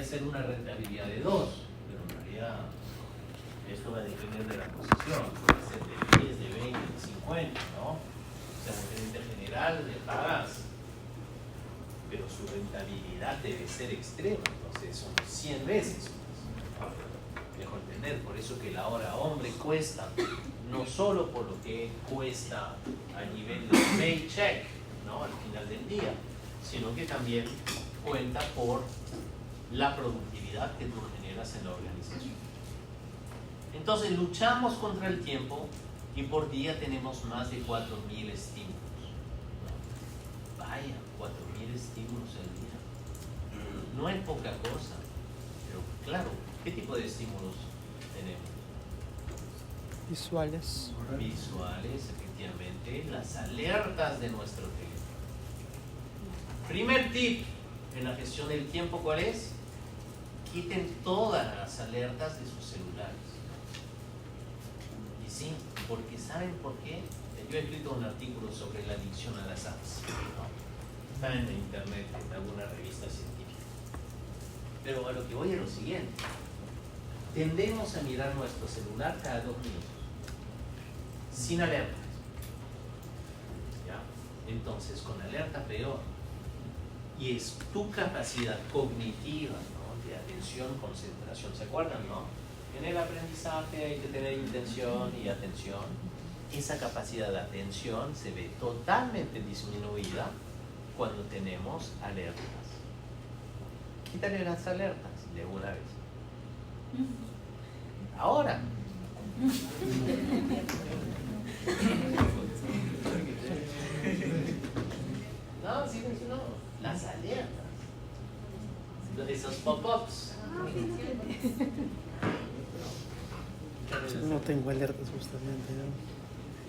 ser una rentabilidad de 2, pero en realidad esto va a depender de la posición, puede ser de 10, de 20, de 50, ¿no? O sea, el gerente general le pagas, pero su rentabilidad debe ser extrema, entonces son 100 veces más. Dejo entender, por eso que la hora hombre cuesta, no solo por lo que cuesta a nivel de paycheck, ¿no? Al final del día, sino que también cuenta por la productividad que tú generas en la organización. Entonces luchamos contra el tiempo y por día tenemos más de 4.000 estímulos, ¿no? Vaya, 4.000 estímulos al día. No es poca cosa, pero claro, ¿qué tipo de estímulos tenemos? Visuales. Visuales, efectivamente, las alertas de nuestro teléfono. Primer tip en la gestión del tiempo, ¿cuál es? Quiten todas las alertas de sus celulares. Y sí, porque ¿saben por qué? Yo he escrito un artículo sobre la adicción a las apps, ¿no? Está en internet, en alguna revista científica. Pero a lo que voy es lo siguiente. Tendemos a mirar nuestro celular cada 2 minutos, sin alerta. ¿Ya? Entonces, con alerta peor. Y es tu capacidad cognitiva, ¿no? De atención, concentración. ¿Se acuerdan, no? En el aprendizaje hay que tener intención y atención. Esa capacidad de atención se ve totalmente disminuida cuando tenemos alertas. Quítale las alertas de una vez. Ahora. No, sí, no. Las alertas. Esos pop-ups. No tengo alertas justamente, ¿no?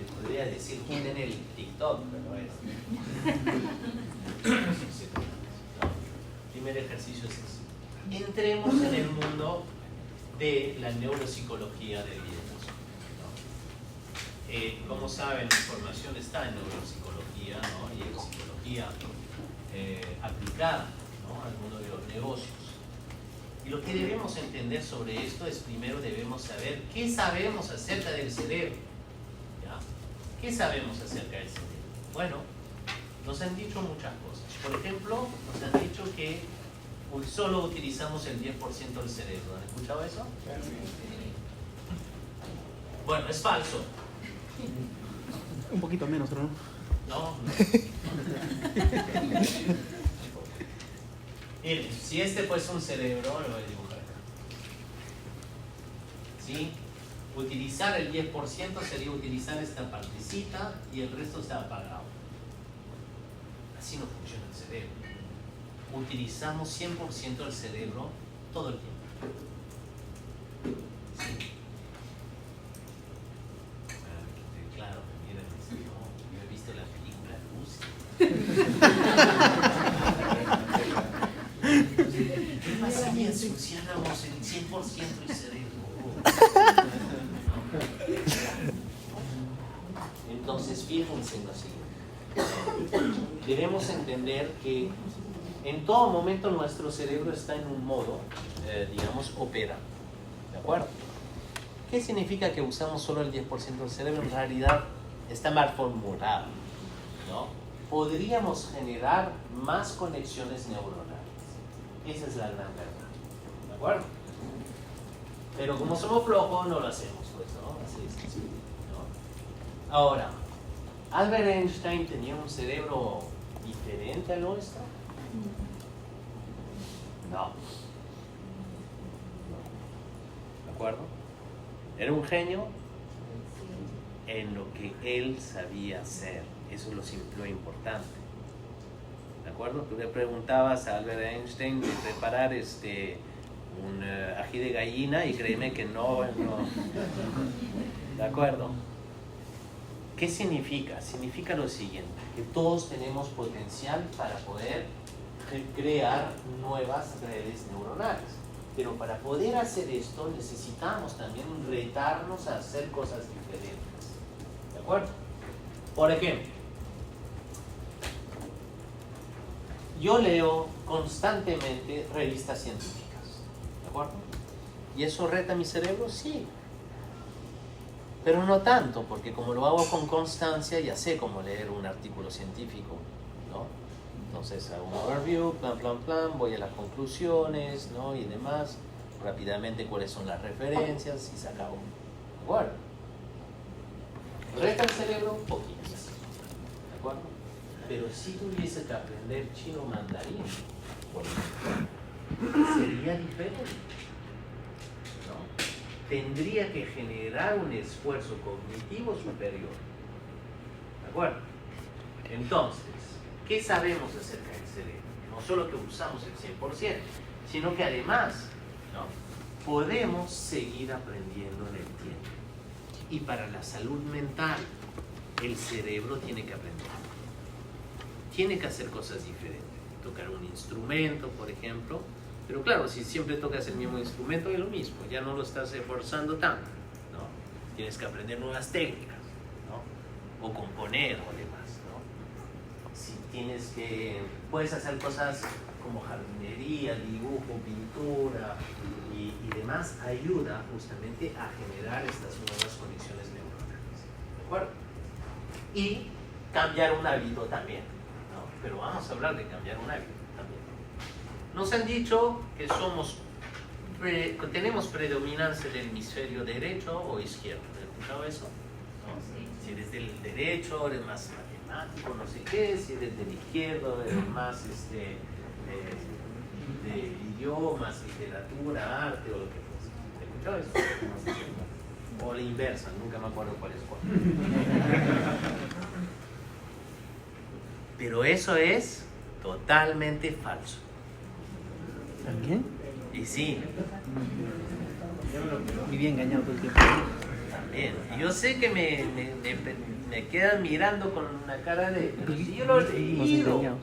Les podría decir quiten el TikTok, pero es. Primer ejercicio es ese. Entremos en el mundo de la neuropsicología del video. Como saben, la información está en neuropsicología, ¿no? Y en psicología aplicada, ¿no? Al mundo de los negocios. Y lo que debemos entender sobre esto es, primero debemos saber qué sabemos acerca del cerebro. ¿Ya? ¿Qué sabemos acerca del cerebro? Bueno, nos han dicho muchas cosas. Por ejemplo, nos han dicho que solo utilizamos el 10% del cerebro. ¿Han escuchado eso? Bueno, es falso. Un poquito menos, ¿no? No. Miren, si este fuese un cerebro, lo voy a dibujar acá. ¿Sí? Utilizar el 10% sería utilizar esta partecita y el resto está apagado. Así no funciona el cerebro. Utilizamos 100% el cerebro todo el tiempo. ¿Sí? Claro, miren, no, yo he visto la película Lucy. ¿Qué pasa si ensuciáramos el 100% el cerebro? Entonces, fíjense en lo siguiente. Debemos entender que en todo momento nuestro cerebro está en un modo, digamos, opera. ¿De acuerdo? ¿Qué significa que usamos solo el 10% del cerebro? En realidad está mal formulado, ¿no? Podríamos generar más conexiones neuronales. Esa es la gran verdad. ¿De acuerdo? Pero como somos flojos, no lo hacemos, pues, ¿no? Así es sencillo, ¿no? Ahora, ¿Albert Einstein tenía un cerebro diferente al nuestro? No. ¿De acuerdo? Era un genio en lo que él sabía hacer. Eso es lo importante. ¿De acuerdo? Tú le preguntabas a Albert Einstein de preparar un ají de gallina y créeme que no. ¿De acuerdo? ¿Qué significa? Significa lo siguiente, que todos tenemos potencial para poder crear nuevas redes neuronales. Pero para poder hacer esto necesitamos también retarnos a hacer cosas diferentes. ¿De acuerdo? Por ejemplo, yo leo constantemente revistas científicas. acuerdo? ¿Y eso reta mi cerebro? Sí. Pero no tanto, porque como lo hago con constancia, ya sé cómo leer un artículo científico, ¿no? Entonces hago un overview, plan, voy a las conclusiones, ¿no? Y demás, rápidamente cuáles son las referencias y se acabó. ¿De acuerdo? Reta el cerebro, poquito, ¿de acuerdo? Pero si tuviese que aprender chino mandarín, por ejemplo, sería diferente, ¿no? Tendría que generar un esfuerzo cognitivo superior. ¿De acuerdo? Entonces, ¿qué sabemos acerca del cerebro? No solo que usamos el 100%, sino que además, ¿no?, podemos seguir aprendiendo en el tiempo. Y para la salud mental, el cerebro tiene que aprender. Tiene que hacer cosas diferentes. Tocar un instrumento, por ejemplo. Pero claro, si siempre tocas el mismo instrumento, es lo mismo. Ya no lo estás esforzando tanto, ¿no? Tienes que aprender nuevas técnicas, ¿no? O componer o demás, ¿no? Si tienes que... Puedes hacer cosas como jardinería, dibujo, pintura y demás. Ayuda justamente a generar estas nuevas conexiones neuronales. ¿De acuerdo? Y cambiar un hábito también, ¿no? Pero vamos a hablar de cambiar un hábito también. Nos han dicho que tenemos predominancia del hemisferio derecho o izquierdo. ¿Has escuchado eso? ¿No? Si eres del derecho, eres más matemático, no sé qué. Si eres del izquierdo, eres más de idiomas, literatura, arte o lo que fuese. ¿Has escuchado eso? O la inversa, nunca me acuerdo cuál es cuál. Pero eso es totalmente falso. ¿También? Y sí. Viví engañado todo el tiempo. También. Y yo sé que me quedan mirando con una cara de... Pero si yo lo he leído.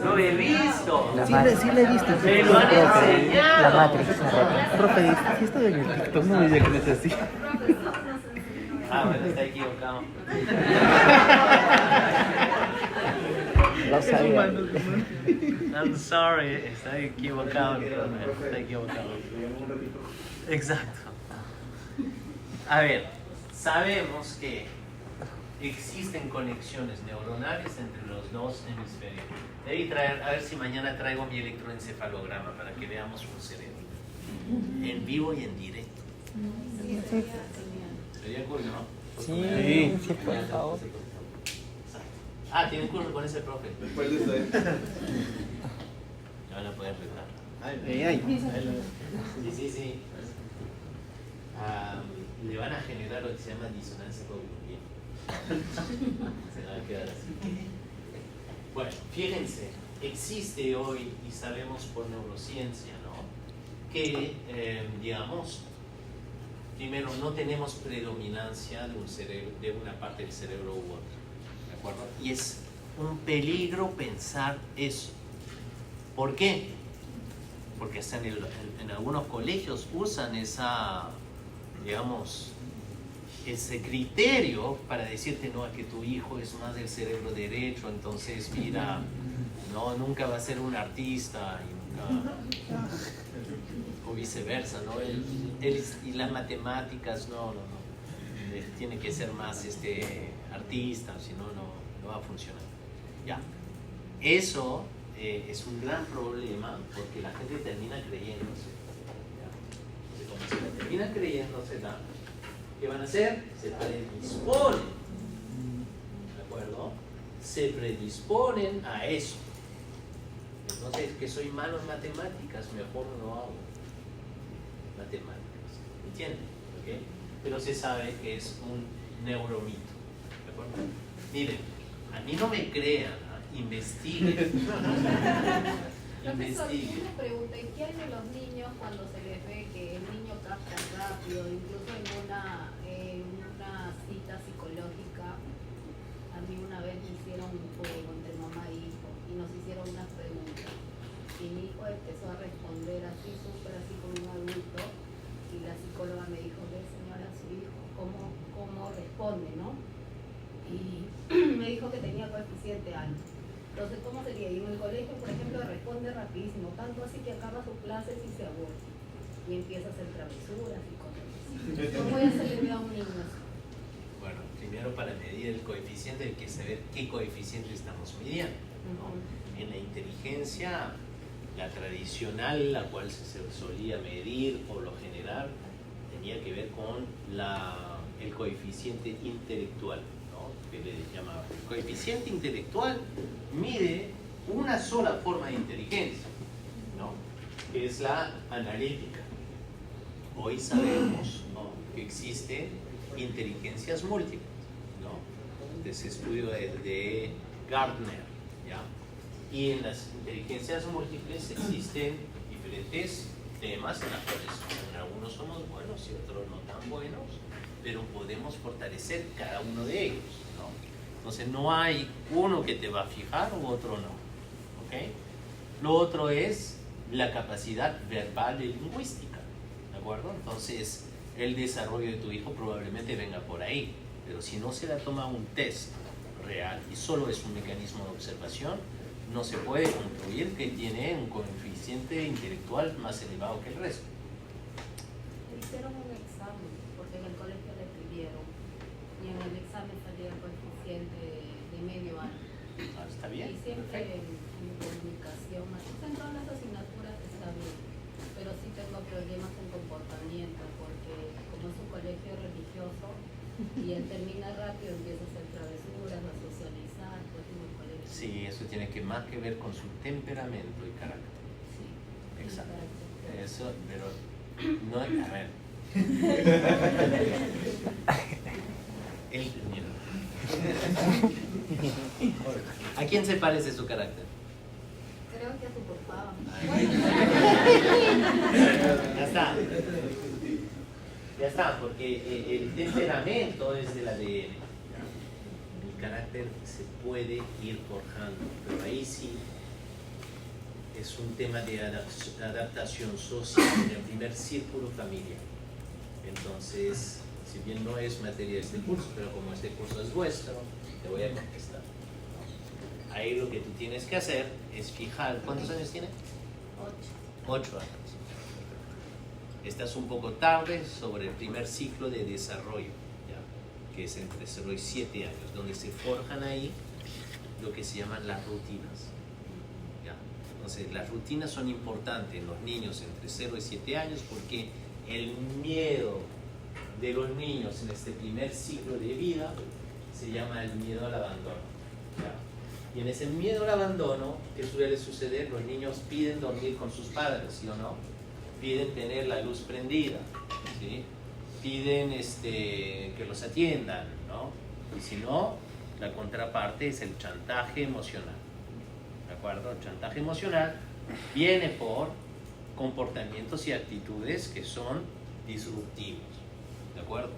Lo he visto. Sí le he visto. Me lo han enseñado. La Matrix. Profe, si estoy en el TikTok, no me dice que no es así. Ah, bueno, está equivocado. Lo sabía. I'm sorry, está equivocado. Está equivocado. Exacto. A ver, sabemos que existen conexiones neuronales entre los dos hemisferios. Debí traer, a ver si mañana traigo mi electroencefalograma para que veamos un cerebro. En vivo y en directo. Sería cool, ¿no? Sí, por favor. Ah, tienen curso con ese profe. Después de esto, Ya van a poder retar. Sí. Le van a generar lo que se llama disonancia cognitiva. Se va a quedar así. Bueno, fíjense, existe hoy, y sabemos por neurociencia, ¿no?, que, digamos, primero, no tenemos predominancia de un cerebro, de una parte del cerebro u otra. ¿De acuerdo? Y es un peligro pensar eso. ¿Por qué? Porque hasta en algunos colegios usan esa, digamos, ese criterio para decirte, no, es que tu hijo es más del cerebro derecho, entonces mira, no, nunca va a ser un artista y nunca, o viceversa, ¿no? Y las matemáticas, no, tiene que ser más artista, si no, no va a funcionar. Ya, eso es un gran problema porque la gente termina creyéndose. Entonces, como se la termina creyéndose, ¿qué van a hacer? Se predisponen, ¿de acuerdo? Se predisponen a eso. Entonces, que soy malo en matemáticas, mejor no hago matemáticas. ¿Entienden? ¿Okay? Pero se sabe que es un neuromito. ¿De acuerdo? Miren, a mí no me crean, investiguen. Profesor, yo me pregunté, ¿qué hay de los niños cuando se les ve que el niño capta rápido? Incluso en una cita psicológica, a mí una vez me hicieron un juego entre mamá e hijo y nos hicieron unas preguntas. Y mi hijo empezó a responder así, súper así como un adulto, y la psicóloga me dijo, ve señora, su hijo, ¿cómo responde, no? Y me dijo que tenía coeficiente alto. Entonces, ¿cómo sería? Y en el colegio, por ejemplo, responde rapidísimo, tanto así que acaba sus clases y se aburre. y empieza a hacer travesuras y cosas así. ¿Cómo ya se le ve a un niño así? Bueno, primero para medir el coeficiente hay que saber qué coeficiente estamos midiendo, ¿no? En la inteligencia, la tradicional, la cual se solía medir por lo general, tenía que ver con el coeficiente intelectual, ¿no? Que le llamaba. El coeficiente intelectual mide una sola forma de inteligencia, ¿no? Que es la analítica. Hoy sabemos, ¿no?, que existen inteligencias múltiples, ¿no? Ese estudio de Gardner, ¿ya? Y en las inteligencias múltiples existen diferentes temas en los cuales algunos somos buenos y otros no tan buenos, pero podemos fortalecer cada uno de ellos, ¿no? Entonces no hay uno que te va a fijar u otro no, ¿ok? Lo otro es la capacidad verbal y lingüística, ¿de acuerdo? Entonces el desarrollo de tu hijo probablemente venga por ahí, pero si no se le toma un test real y solo es un mecanismo de observación, no se puede concluir que tiene un coeficiente intelectual más elevado que el resto. Hicieron un examen, porque en el colegio le pidieron, y en el examen salía el coeficiente de medio año. Ah, está bien, Y siempre perfecto. en comunicación, en todas las asignaturas está bien, pero sí tengo problemas en comportamiento, porque como es un colegio religioso, y él termina rápido, empieza a hacer travesuras, a socializar, pues en el colegio. Sí, eso tiene más que ver con su temperamento y carácter. Sí. Exacto. Y carácter. Eso, pero no, a ver. ¿A quién se parece su carácter? Creo que a tu papá. Ya está. Ya está, porque el temperamento es del ADN. El carácter se puede ir forjando, pero ahí sí es un tema de adaptación social en el primer círculo familiar. Entonces, si bien no es materia de este curso, pero como este curso es vuestro, te voy a contestar. Ahí lo que tú tienes que hacer es fijar, ¿cuántos años tiene? 8 años. Estás un poco tarde sobre el primer ciclo de desarrollo, ¿ya? Que es entre 0 y 7 años, donde se forjan ahí lo que se llaman las rutinas, ¿ya? Entonces, las rutinas son importantes en los niños entre 0 y 7 años porque el miedo de los niños en este primer ciclo de vida se llama el miedo al abandono, ¿ya? Y en ese miedo al abandono, ¿qué suele suceder? Los niños piden dormir con sus padres, ¿sí o no? Piden tener la luz prendida, ¿sí? Piden que los atiendan, ¿no? Y si no, la contraparte es el chantaje emocional, ¿de acuerdo? El chantaje emocional viene por comportamientos y actitudes que son disruptivos, ¿de acuerdo?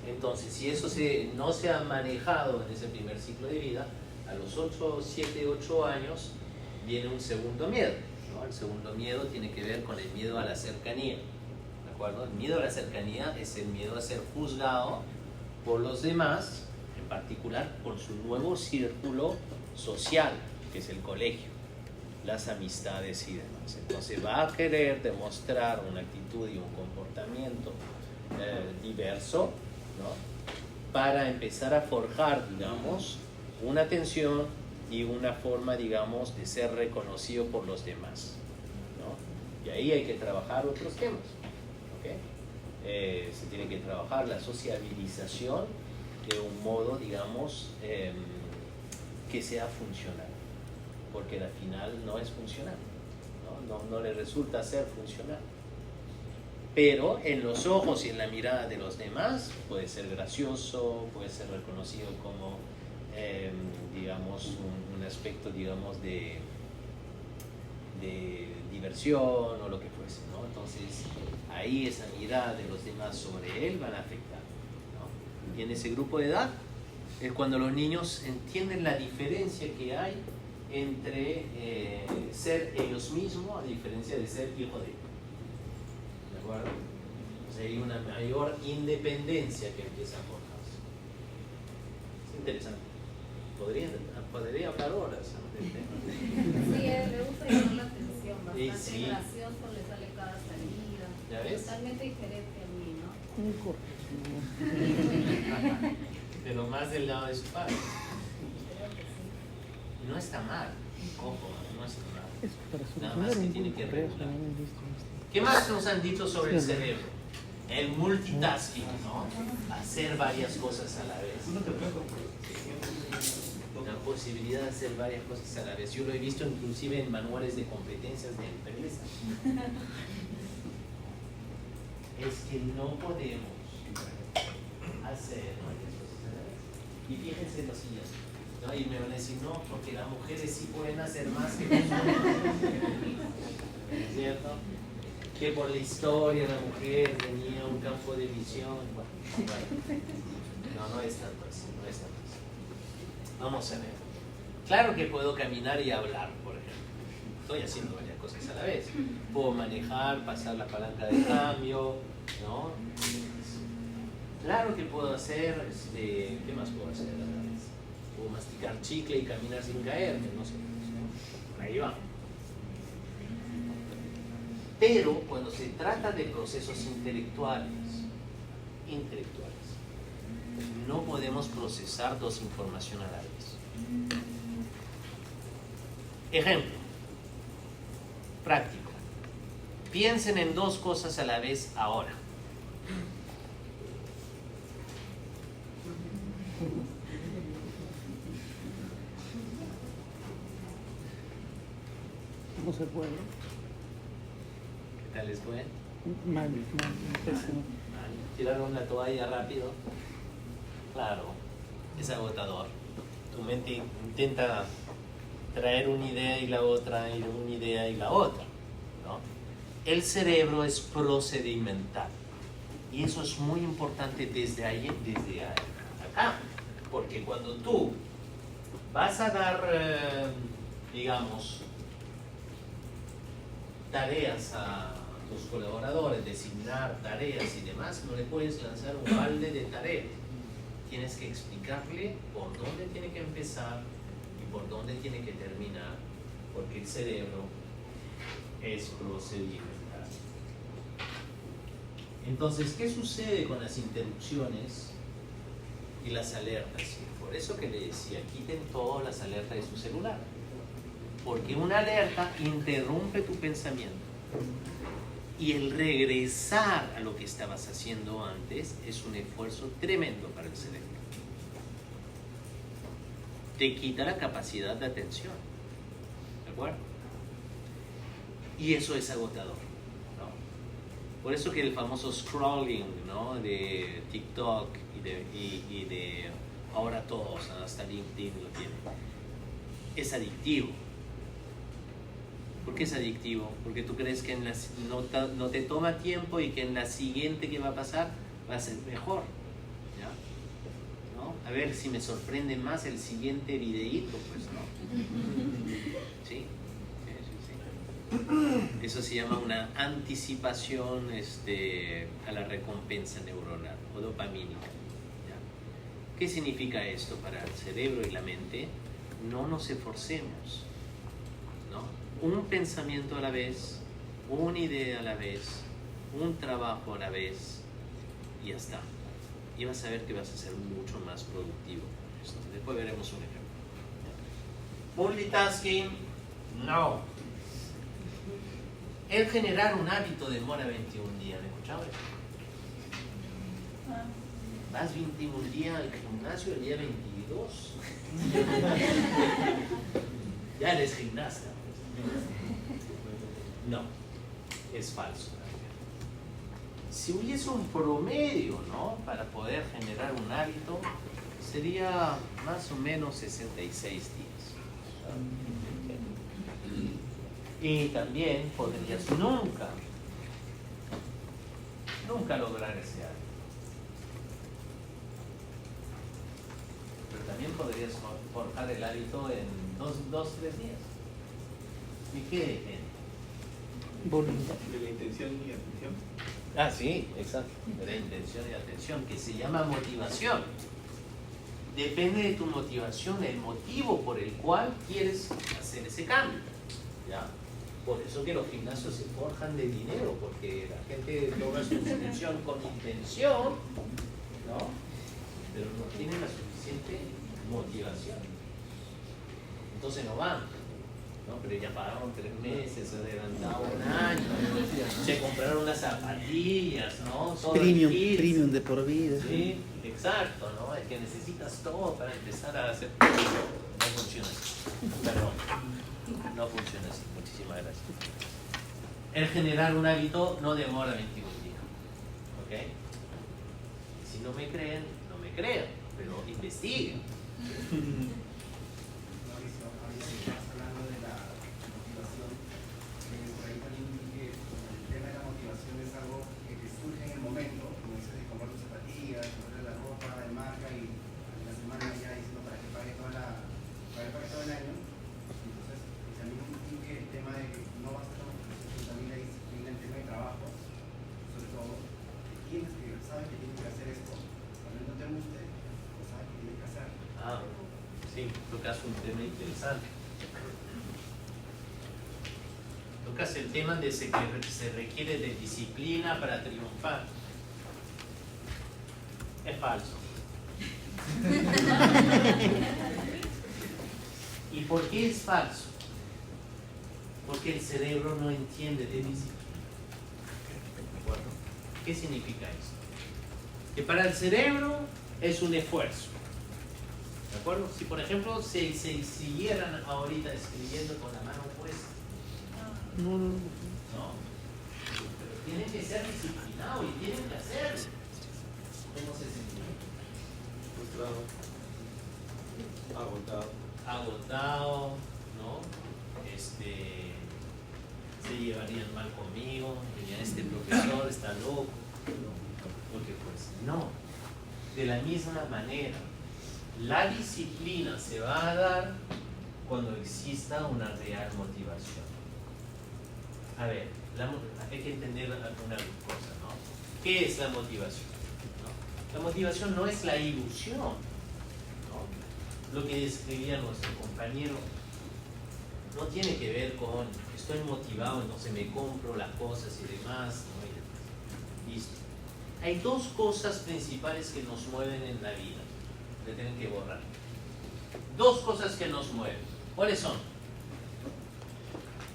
Entonces, si eso no se ha manejado en ese primer ciclo de vida, a los 7, 8 años viene un segundo miedo, ¿no? El segundo miedo tiene que ver con el miedo a la cercanía, ¿de acuerdo? El miedo a la cercanía es el miedo a ser juzgado por los demás, en particular por su nuevo círculo social, que es el colegio, las amistades y demás. Entonces va a querer demostrar una actitud y un comportamiento diverso, ¿no? Para empezar a forjar, digamos, una atención y una forma, digamos, de ser reconocido por los demás, ¿no? Y ahí hay que trabajar otros temas, ¿ok? Se tiene que trabajar la sociabilización de un modo, digamos, que sea funcional, porque al final no es funcional, no le resulta ser funcional. Pero en los ojos y en la mirada de los demás puede ser gracioso, puede ser reconocido como, digamos, un aspecto, digamos, de diversión o lo que fuese, ¿no? Entonces, ahí esa mirada de los demás sobre él van a afectar, ¿no? Y en ese grupo de edad es cuando los niños entienden la diferencia que hay entre ser ellos mismos a diferencia de ser hijo de ellos. ¿De acuerdo? O sea, hay una mayor independencia que empieza a forjarse. Es interesante. Podría hablar horas del tema. Sí, le gusta llamar la atención expresión, Y bastante sí. gracioso, le sale cada salida. ¿Ya ves? Totalmente diferente a mí, ¿no? Un corto. Pero más del lado de su padre. Creo que sí. Y no está mal. Ojo, no está mal. Es para Nada solucionar más que un tiene que correo, regular. solamente esto. ¿Qué más nos han dicho sobre el cerebro? El multitasking, ¿no? Hacer varias cosas a la vez. La posibilidad de hacer varias cosas a la vez. Yo lo he visto inclusive en manuales de competencias de empresa. Es que no podemos hacer varias cosas a la vez. Y fíjense lo siguiente, ¿no? Y me van a decir, no, porque las mujeres sí pueden hacer más que nosotros. ¿Es cierto? Que por la historia la mujer tenía un campo de visión. Bueno, no es tanto así, no es tanto así. Vamos a ver. Claro que puedo caminar y hablar, por ejemplo. Estoy haciendo varias cosas a la vez. Puedo manejar, pasar la palanca de cambio, ¿no? Claro que puedo hacer, ¿qué más puedo hacer a la vez? Puedo masticar chicle y caminar sin caerme, no sé. Por ahí va. Pero cuando se trata de procesos intelectuales, no podemos procesar dos informaciones a la vez. Ejemplo práctico. Piensen en dos cosas a la vez ahora. No se puede. ¿Qué tal les fue? Mal, pésimo. Tiraron la toalla rápido. Claro, es agotador. Tu mente intenta traer una idea y la otra, y una idea y la otra, ¿no? El cerebro es procedimental. Y eso es muy importante desde acá. Porque cuando tú vas a dar, digamos, tareas a tus colaboradores, designar tareas y demás, no le puedes lanzar un balde de tareas. Tienes que explicarle por dónde tiene que empezar y por dónde tiene que terminar, porque el cerebro es procedimental. Entonces, ¿qué sucede con las interrupciones y las alertas? Por eso que le decía, quiten todas las alertas de su celular, porque una alerta interrumpe tu pensamiento. Y el regresar a lo que estabas haciendo antes es un esfuerzo tremendo para el cerebro. Te quita la capacidad de atención. ¿De acuerdo? Y eso es agotador, ¿no? Por eso que el famoso scrolling, ¿no? De TikTok y de ahora todos, hasta LinkedIn lo tienen, es adictivo. ¿Por qué es adictivo? Porque tú crees que no te toma tiempo y que en la siguiente que va a pasar va a ser mejor, ¿ya? ¿No? A ver si me sorprende más el siguiente videíto, pues no. ¿Sí? Sí. Eso se llama una anticipación a la recompensa neuronal o dopamínica, ¿ya? ¿Qué significa esto para el cerebro y la mente? No nos esforcemos, ¿no? Un pensamiento a la vez, una idea a la vez, un trabajo a la vez y ya está. Y vas a ver que vas a ser mucho más productivo. Después veremos un ejemplo. Multitasking, no. El generar un hábito demora 21 días. ¿Me escuchaba? Vas 21 días al gimnasio, el día 22. Ya eres gimnasta. No, es falso. Si hubiese un promedio, ¿no? Para poder generar un hábito, sería más o menos 66 días. Y también podrías nunca lograr ese hábito. Pero también podrías forjar el hábito en 2-3 días. ¿Y qué depende? Voluntad. De la intención y atención. Ah, sí, exacto. De la intención y atención, que se llama motivación. Depende de tu motivación, el motivo por el cual quieres hacer ese cambio, ¿ya? Por eso que los gimnasios se forjan de dinero, porque la gente toma su inscripción con intención, ¿no? Pero no tienen la suficiente motivación. Entonces no van, ¿no? Pero ya pagaron 3 meses, se adelantaron un año, se compraron las zapatillas, ¿no? Todo Premium, el kit. premium de por vida. Sí, exacto, ¿no? Es que necesitas todo para empezar a hacer. No funciona así. Perdón. No funciona así. Muchísimas gracias. El generar un hábito no demora 21 días. ¿Ok? Si no me creen, no me crean, pero investiguen. Mauricio, estás hablando de la motivación. Por ahí también vi que el tema de la motivación es algo que te surge en el momento, como dices, de comprar tus zapatillas, comprar la ropa de marca y a la semana ya diciendo para que pague todo el año. Entonces, también vi que el tema de que no basta la motivación, sino también la disciplina, el tema de trabajo, sobre todo, tienes que saber que tienes que hacer esto, cuando no te guste, pues sabes que tienes que hacer. Ah, sí, tocas un tema interesante. Tocas el tema de que se requiere de disciplina para triunfar. Es falso. ¿Y por qué es falso? Porque el cerebro no entiende de disciplina. ¿De acuerdo? ¿Qué significa esto? Que para el cerebro es un esfuerzo. ¿De acuerdo? Si por ejemplo se siguieran ahorita escribiendo con la mano puesta, No. ¿no? Pero tienen que ser disciplinados y tienen que hacerlo. ¿Cómo se sentiría? Frustrado. Agotado, ¿no? Se llevarían mal conmigo, dirían, este profesor está loco, porque pues no. De la misma manera, la disciplina se va a dar cuando exista una real motivación. A ver, hay que entender alguna cosa, ¿no? ¿Qué es la motivación? ¿No? La motivación no es la ilusión, ¿no? Lo que describía nuestro compañero no tiene que ver con estoy motivado, entonces me compro las cosas y demás, ¿no? Listo. Hay dos cosas principales que nos mueven en la vida. Le tienen que borrar. Dos cosas que nos mueven. ¿Cuáles son?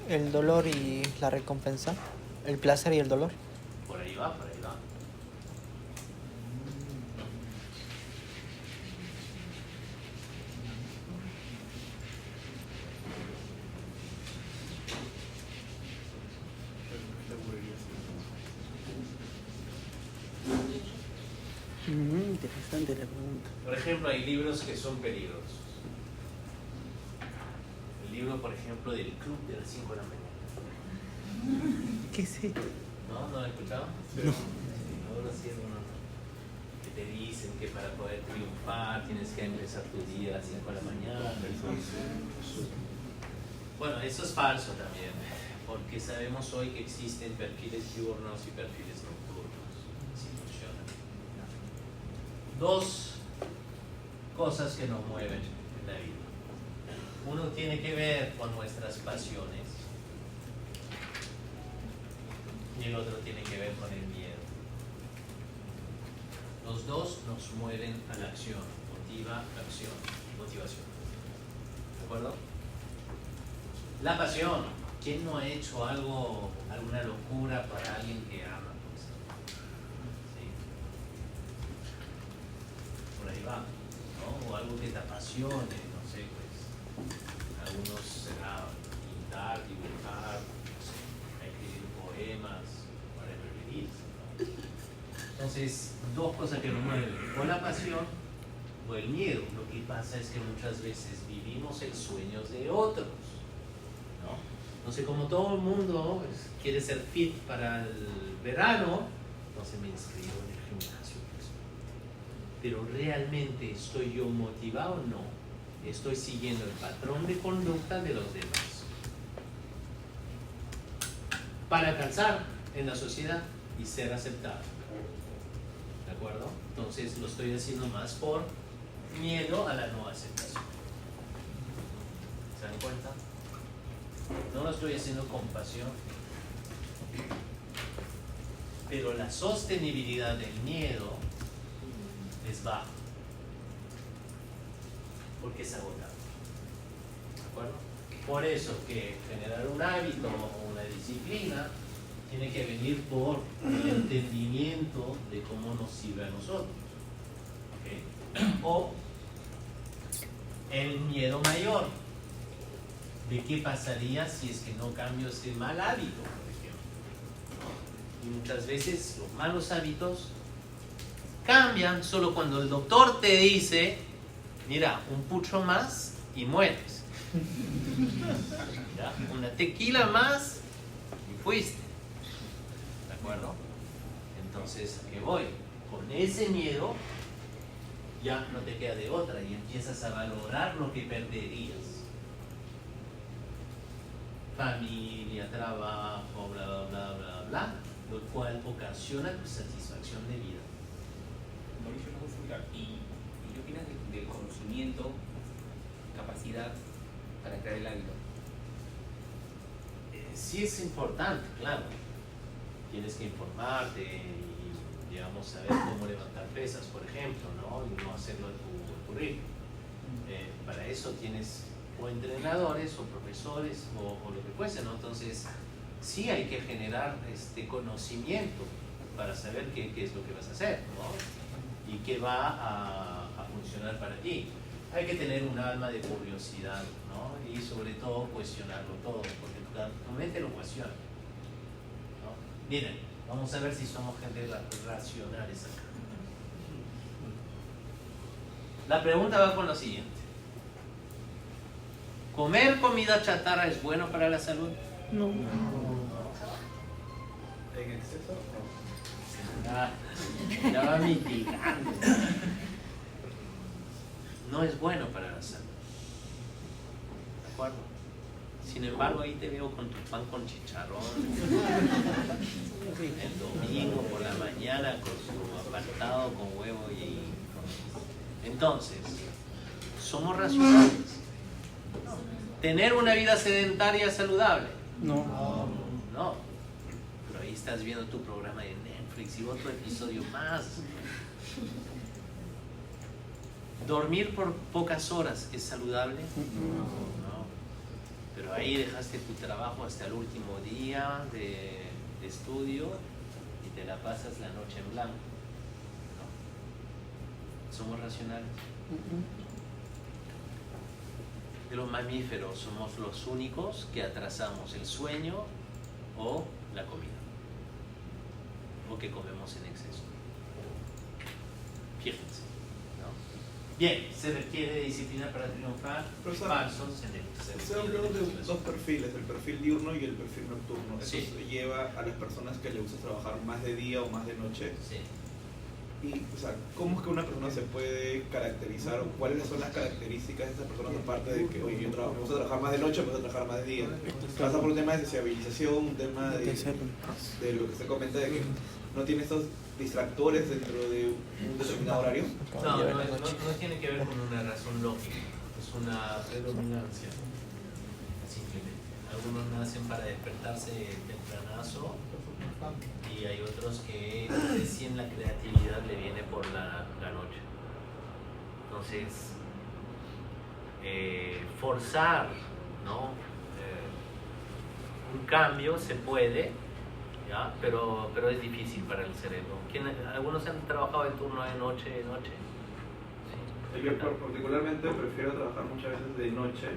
El dolor y la recompensa. El placer y el dolor. Por ahí va, por ahí va. Interesante la pregunta. Por ejemplo, hay libros que son peligrosos. El libro, por ejemplo, del Club de las 5 de la mañana. ¿Qué es esto? ¿No? ¿No lo has escuchado? Sí. Ahora sí, que te dicen que para poder triunfar tienes que empezar tu día a las 5 de la mañana. Bueno, eso es falso también, porque sabemos hoy que existen perfiles diurnos y perfiles nocturnos. Así funciona. Dos cosas que nos mueven en la vida. Uno tiene que ver con nuestras pasiones y el otro tiene que ver con el miedo. Los dos nos mueven a la acción, motivación. ¿De acuerdo? La pasión. ¿Quién no ha hecho alguna locura para alguien que ama? Pues? ¿Sí? Por ahí va, ¿no? O algo que te apasione, no sé, pues. Algunos será pintar, dibujar, no sé, escribir poemas, whatever it is, ¿no? Entonces, dos cosas que nos mueven, o la pasión o el miedo. Lo que pasa es que muchas veces vivimos en sueños de otros, ¿no? Entonces, como todo el mundo pues, quiere ser fit para el verano, entonces me inscribo en el gimnasio. Pues. Pero realmente estoy yo motivado o no. Estoy siguiendo el patrón de conducta de los demás para alcanzar en la sociedad y ser aceptado. ¿De acuerdo? Entonces lo estoy haciendo más por miedo a la no aceptación. ¿Se dan cuenta? No lo estoy haciendo con pasión. Pero la sostenibilidad del miedo es baja. Porque es agotado. ¿De acuerdo? Por eso que generar un hábito o una disciplina tiene que venir por el entendimiento de cómo nos sirve a nosotros. ¿Okay? O el miedo mayor de qué pasaría si es que no cambio este mal hábito, por ejemplo. Y muchas veces los malos hábitos cambian solo cuando el doctor te dice, mira, un pucho más y mueres. ¿Ya? Una tequila más y fuiste. ¿De acuerdo? Entonces, ¿a qué voy? Con ese miedo ya no te queda de otra y empiezas a valorar lo que perderías. Familia, trabajo, bla, bla, bla, bla, bla, lo cual ocasiona tu satisfacción de vida. Mauricio, una consulta. ¿Y qué opinas del conocimiento, capacidad para crear el hábito? Sí es importante, claro. Tienes que informarte y, digamos, saber cómo levantar pesas, por ejemplo, ¿no? Y no hacerlo en tu currículum. Para eso tienes o entrenadores o profesores o lo que fuese, ¿no? Entonces, sí hay que generar este conocimiento para saber qué es lo que vas a hacer, ¿no? Y qué va a funcionar para ti. Hay que tener un alma de curiosidad, ¿no? Y sobre todo cuestionarlo todo, porque tu mente lo cuestiona, ¿no? Miren, vamos a ver si somos gente racionales acá. La pregunta va con lo siguiente. ¿Comer comida chatarra es bueno para la salud? No. ¿En exceso? Ah, ya va mitigando. No es bueno para la salud. ¿De acuerdo? Sin embargo, ahí te veo con tu pan con chicharrón. El domingo por la mañana con su apartado con huevo y... Entonces, somos racionales. ¿Tener una vida sedentaria saludable? No. No. Pero ahí estás viendo tu programa de Netflix y otro episodio más. ¿Dormir por pocas horas es saludable? No. Pero ahí dejaste tu trabajo hasta el último día de estudio y te la pasas la noche en blanco. ¿No? Somos racionales. De los mamíferos somos los únicos que atrasamos el sueño o la comida, o que comemos en exceso. Fíjense, ¿no? Bien, se requiere disciplina para triunfar. Profesor, Falsos en el se habló de dos perfiles, el perfil diurno y el perfil nocturno. Eso Sí. lleva a las personas que les gusta trabajar más de día o más de noche. Sí. Y, o sea, ¿cómo es que una persona se puede caracterizar o cuáles son las características de esas personas aparte de que, oye, me gusta trabajar más de noche, me gusta trabajar más de día? Pasa por un tema de sociabilización, un tema de lo que se comenta de que no tiene estos distractores dentro de un determinado horario. No tiene que ver con una razón lógica, es una predominancia, simplemente. Algunos nacen para despertarse tempranazo y hay otros que recién la creatividad le viene por la noche. Entonces, forzar, ¿no? Un cambio se puede, ¿ya? Pero es difícil para el cerebro. Algunos han trabajado de turno de noche. Sí. Yo particularmente prefiero trabajar muchas veces de noche.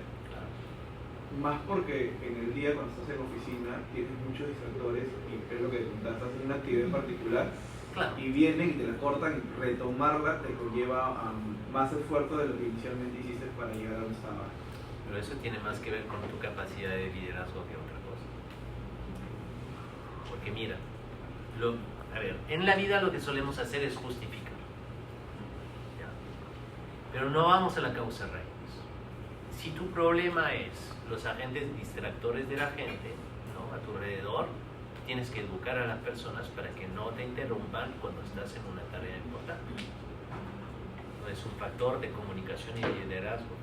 Más porque en el día cuando estás en la oficina tienes muchos distractores y es lo que estás haciendo una actividad en particular, Claro. y vienen y te la cortan y retomarla te conlleva más esfuerzo de lo que inicialmente hiciste para llegar a donde estabas. Pero eso tiene más que ver con tu capacidad de liderazgo que otra cosa. Porque mira, en la vida lo que solemos hacer es justificar. ¿Ya? Pero no vamos a la causa raíz. Si tu problema es los agentes distractores de la gente, ¿no? A tu alrededor, tienes que educar a las personas para que no te interrumpan cuando estás en una tarea importante. No es un factor de comunicación y liderazgo.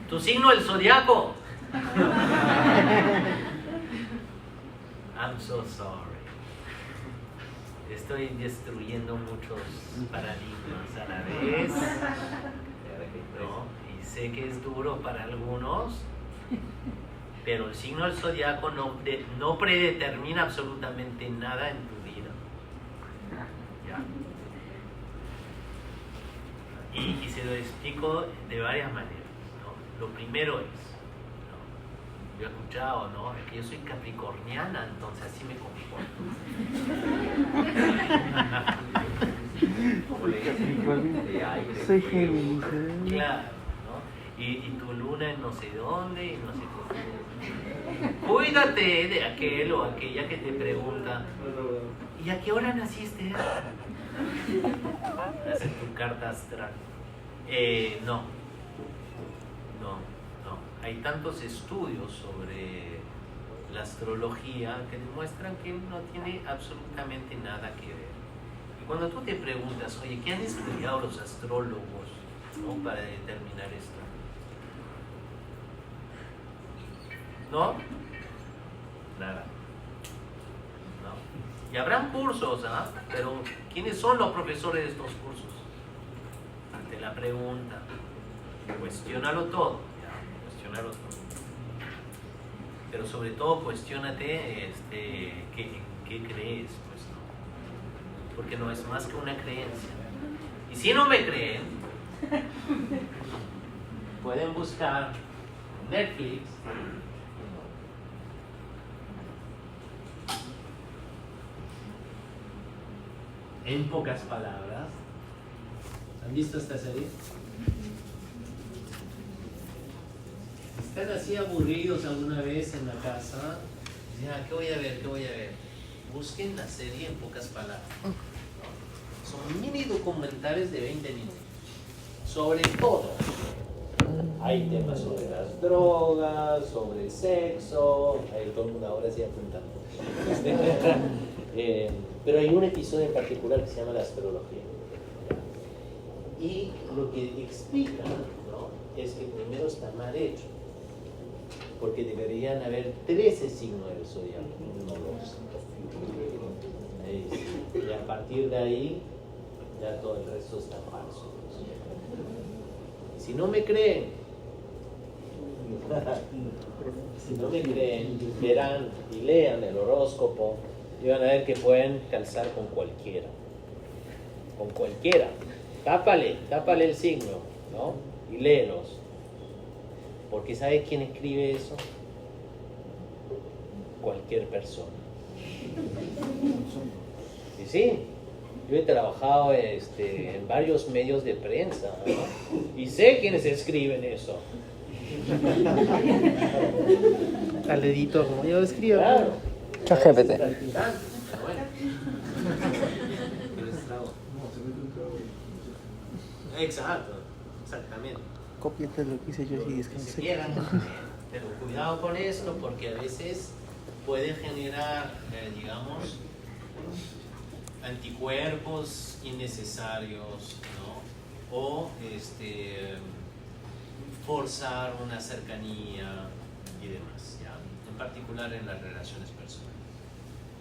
Tu signo del zodiaco. I'm so sorry. Estoy destruyendo muchos paradigmas a la vez. ¿No? Y sé que es duro para algunos, pero el signo del zodiaco no predetermina absolutamente nada en tu vida. ¿Ya? Y se lo explico de varias maneras, ¿no? Lo primero es, ¿no? Yo he escuchado, ¿no? Es que yo soy capricorniana, entonces así me comporto. Soy Géminis. Claro, ¿no? Y tu luna en no sé dónde y no sé cómo. Cuídate de aquel o aquella que te pregunta, ¿y a qué hora naciste? Haces tu carta astral. No. Hay tantos estudios sobre la astrología que demuestran que no tiene absolutamente nada que ver. Y cuando tú te preguntas, oye, ¿qué han estudiado los astrólogos, ¿no? Para determinar esto? ¿No? Nada. ¿No? Y habrán cursos, ¿ah? Pero ¿quiénes son los profesores de estos cursos? Ante la pregunta, cuestiónalo todo, ¿ya? Cuestiónalo todo. Pero sobre todo cuestiónate ¿qué crees? Pues no. Porque no es más que una creencia. Y si no me creen, pueden buscar Netflix. En pocas palabras. ¿Han visto esta serie? ¿Están así aburridos alguna vez en la casa? Dicen, ¿qué voy a ver? ¿Qué voy a ver? Busquen la serie En pocas palabras. ¿No? Son mini documentales de 20 minutos. Sobre todo. Hay temas sobre las drogas, sobre el sexo. Todo el mundo ahora sí apuntando. Pero hay un episodio en particular que se llama la astrología. Y lo que explica, ¿no? Es que primero está mal hecho. Porque deberían haber 13 signos del zodiaco, no 12. Y a partir de ahí, ya todo el resto está falso. Si no me creen, verán y lean el horóscopo y van a ver que pueden calzar con cualquiera. Con cualquiera. Tápale el signo, ¿no? Y léelos. Porque ¿sabe quién escribe eso? Cualquier persona. Y sí, yo he trabajado en varios medios de prensa, ¿no? Y sé quiénes escriben eso. Al dedito, como yo lo escribo. Claro. ChatGPT. Exacto, exactamente. Cópiate lo que hice yo y Si descansé. quieran, pero cuidado con esto porque a veces puede generar, digamos, anticuerpos innecesarios, ¿no? O forzar una cercanía y demás, ¿ya? En particular en las relaciones personales.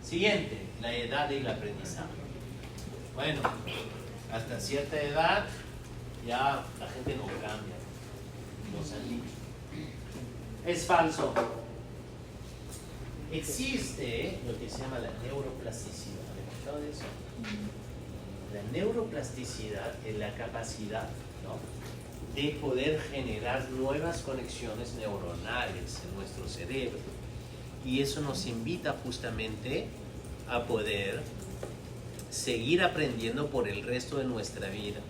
Siguiente, la edad y el aprendizaje. Bueno, hasta cierta edad ya la gente no cambia, nos han dicho. Es falso. Existe lo que se llama la neuroplasticidad. ¿Han escuchado de eso? La neuroplasticidad es la capacidad, ¿no?, de poder generar nuevas conexiones neuronales en nuestro cerebro. Y eso nos invita justamente a poder seguir aprendiendo por el resto de nuestra vida,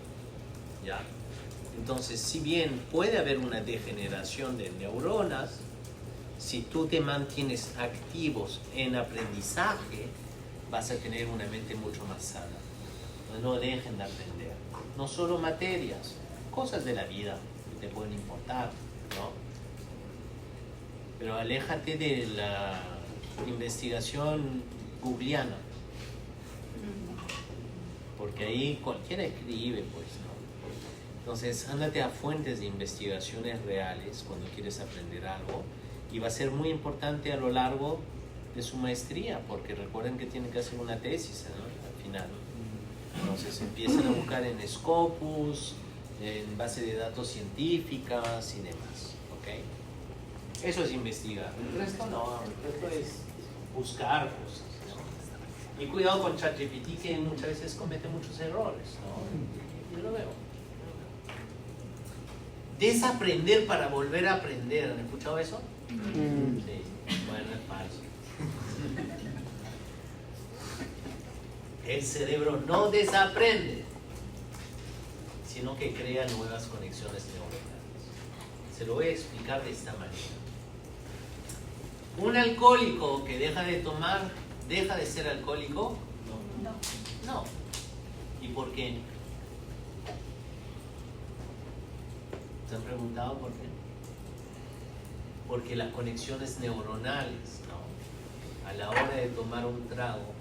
¿ya? Entonces, si bien puede haber una degeneración de neuronas, si tú te mantienes activos en aprendizaje, vas a tener una mente mucho más sana. No dejen de aprender. No solo materias, cosas de la vida que te pueden importar, ¿no? Pero aléjate de la investigación googleana. Porque ahí cualquiera escribe, pues, ¿no? Entonces, ándate a fuentes de investigaciones reales cuando quieres aprender algo y va a ser muy importante a lo largo de su maestría, porque recuerden que tienen que hacer una tesis, ¿no? Al final. Entonces, empiezan a buscar en Scopus, en base de datos científicas y demás, ¿ok? Eso es investigar. El resto no, el resto es buscar cosas, ¿no? Y cuidado con ChatGPT, que muchas veces comete muchos errores, ¿no? Yo lo veo. Desaprender para volver a aprender. ¿Han escuchado eso? Sí. Bueno, es falso. El cerebro no desaprende, sino que crea nuevas conexiones neuronales. Se lo voy a explicar de esta manera. Un alcohólico que deja de tomar, ¿deja de ser alcohólico? No. No. ¿Y por qué? ¿Se han preguntado por qué? Porque las conexiones neuronales, ¿no? A la hora de tomar un trago,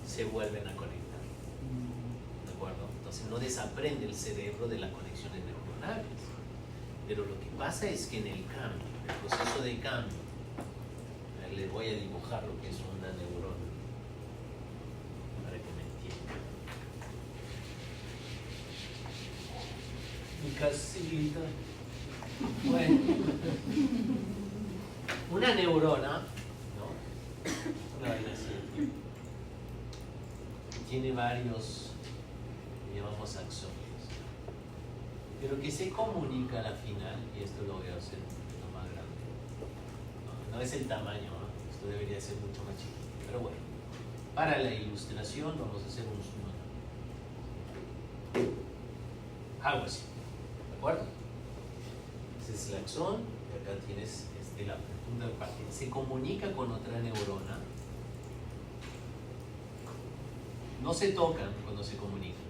se vuelven a conectar. ¿De acuerdo? Entonces no desaprende el cerebro de las conexiones neuronales. Pero lo que pasa es que en el cambio, el proceso de cambio, les voy a dibujar lo que es una neurona para que me entiendan. Mi casita. Bueno, una neurona, ¿no? Una vaina así, tiene varios, llamamos axones, pero que se comunica a la final, y esto lo voy a hacer un poquito más grande. No es el tamaño, ¿no? Esto debería ser mucho más chiquito, pero bueno, para la ilustración vamos a hacer un zoom. Algo así, ¿de acuerdo? Ese es el axón, y acá tienes la punta de partida. Se comunica con otra neurona. No se tocan cuando se comunican,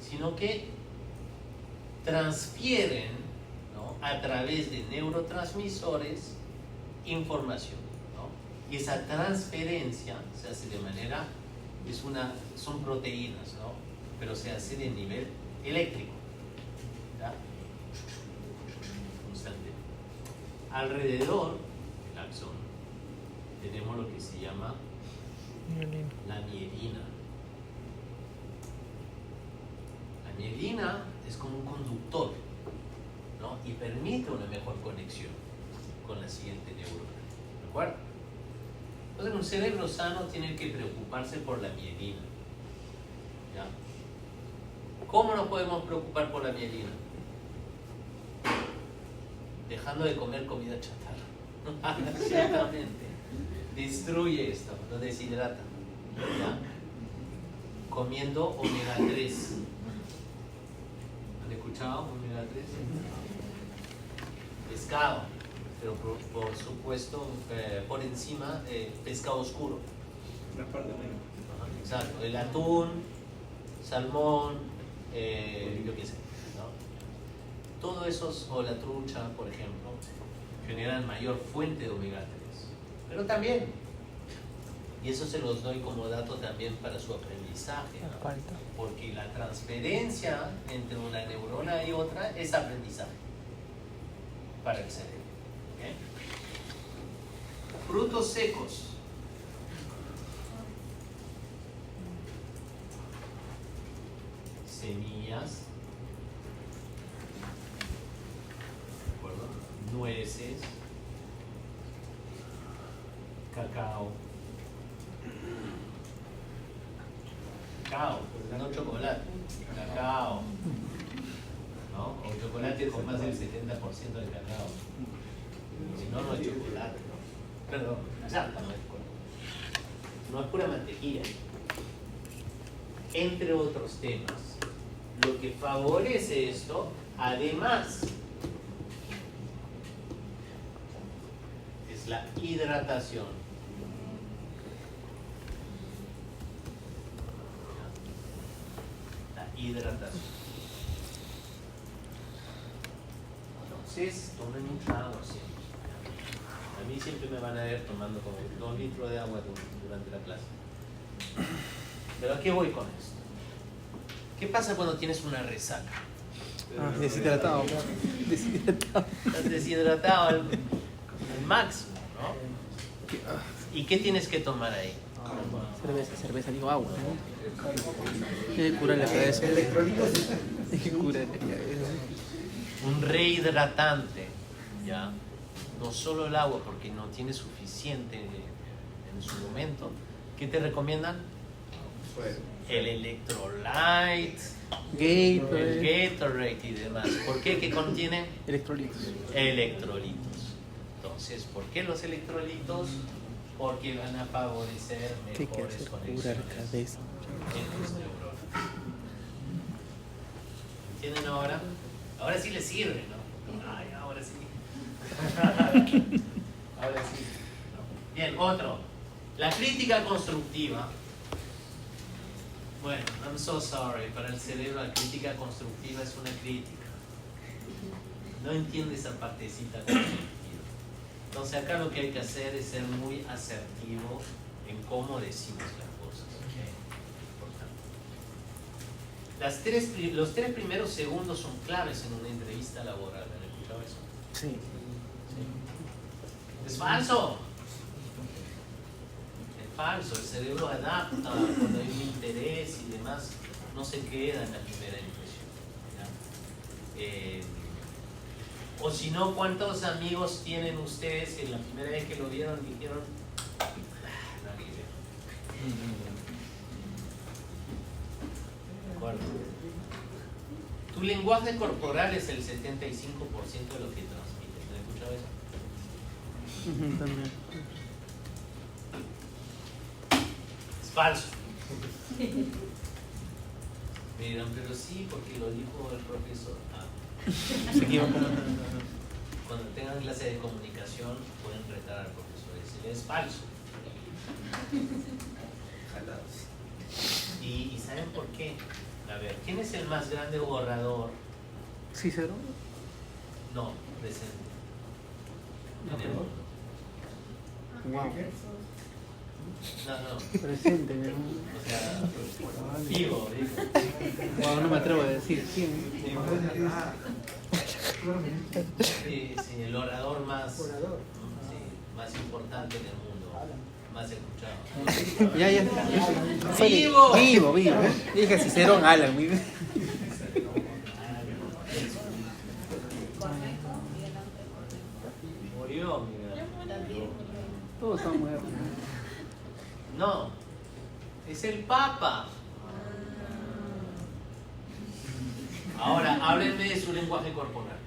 sino que transfieren, ¿no? A través de neurotransmisores información, ¿no? Y esa transferencia se hace de manera, son proteínas, ¿no? Pero se hace de nivel eléctrico, ¿ya? Constante. Alrededor del axón tenemos lo que se llama la mielina. La mielina es como un conductor, ¿no? Y permite una mejor conexión con la siguiente neurona. ¿De acuerdo? Entonces, un cerebro sano tiene que preocuparse por la mielina. ¿Ya? ¿Cómo nos podemos preocupar por la mielina? Dejando de comer comida chatarra. Ciertamente. Destruye esto, lo deshidrata. ¿Ya? Comiendo omega 3. ¿Han escuchado omega 3? Pescado, pero por supuesto por encima pescado oscuro. Una parte menos. Exacto, el atún, salmón, yo qué sé, ¿no? Todo esos, o la trucha, por ejemplo, generan mayor fuente de omega 3. Pero también, y eso se los doy como dato también para su aprendizaje, ¿no? Porque la transferencia entre una neurona y otra es aprendizaje para el cerebro. ¿Okay? Frutos secos. Semillas, ¿de acuerdo? Nueces, cacao, no chocolate, cacao, ¿no? O chocolate con más del 70% de cacao. Si no, no es chocolate, ¿no? Perdón, exacto, no es pura mantequilla. Entre otros temas, lo que favorece esto, además, es la hidratación. La hidratación. Entonces, tomen mucha agua siempre. A mí siempre me van a ver tomando como 2 litros de agua durante la clase. Pero ¿a qué voy con esto? ¿Qué pasa cuando tienes una resaca? Ah, deshidratado. Deshidratado. Estás deshidratado al máximo, ¿no? ¿Y qué tienes que tomar ahí? Cerveza, digo agua, ¿no? Que cura la cabeza. Que cura la cabeza. Un rehidratante, ¿ya? No solo el agua, porque no tiene suficiente en su momento. ¿Qué te recomiendan? El electrolyte, el Gatorade y demás. ¿Por qué? ¿Qué contiene? Electrolitos. Electrolitos. Entonces, ¿por qué los electrolitos? Porque van a favorecer ¿Qué hay que mejores hacer? conexiones Curar cabeza. en tus neuronas. ¿Entienden ahora? Ahora sí les sirve, ¿no? Ay, ahora sí. Ahora sí. Bien, otro. La crítica constructiva. Bueno, I'm so sorry, para el cerebro la crítica constructiva es una crítica. No entiende esa partecita constructiva. Entonces acá lo que hay que hacer es ser muy asertivo en cómo decimos las cosas. ¿Okay? Importante. Los 3 primeros segundos son claves en una entrevista laboral. ¿Han escuchado eso? Sí. Es falso. Es falso. El cerebro adapta cuando hay un interés y demás. No se queda en la primera impresión. ¿Ya? O si no, ¿cuántos amigos tienen ustedes que la primera vez que lo vieron dijeron no hay idea? ¿De acuerdo? Tu lenguaje corporal es el 75% de lo que transmites. ¿No has escuchado eso? También. Es falso. Me dirán, pero sí, porque lo dijo el profesor. Se equivocó. Cuando tengan clase de comunicación pueden retar al profesor y decirle es falso. ¿Y saben por qué? A ver, ¿quién es el más grande orador? ¿Cícero? No, presente. No, En el mundo. Wow. No. Presente, ¿no? O sea, vivo. Wow, no me atrevo a decir quién. Sí, el orador más, sí, más importante del mundo, más escuchado. Ya. ¡Vivo! Vivo. Dije Cicerón, Alan. Murió, mira. Todos son muertos. No, es el Papa. Ahora, háblenme de su lenguaje corporal.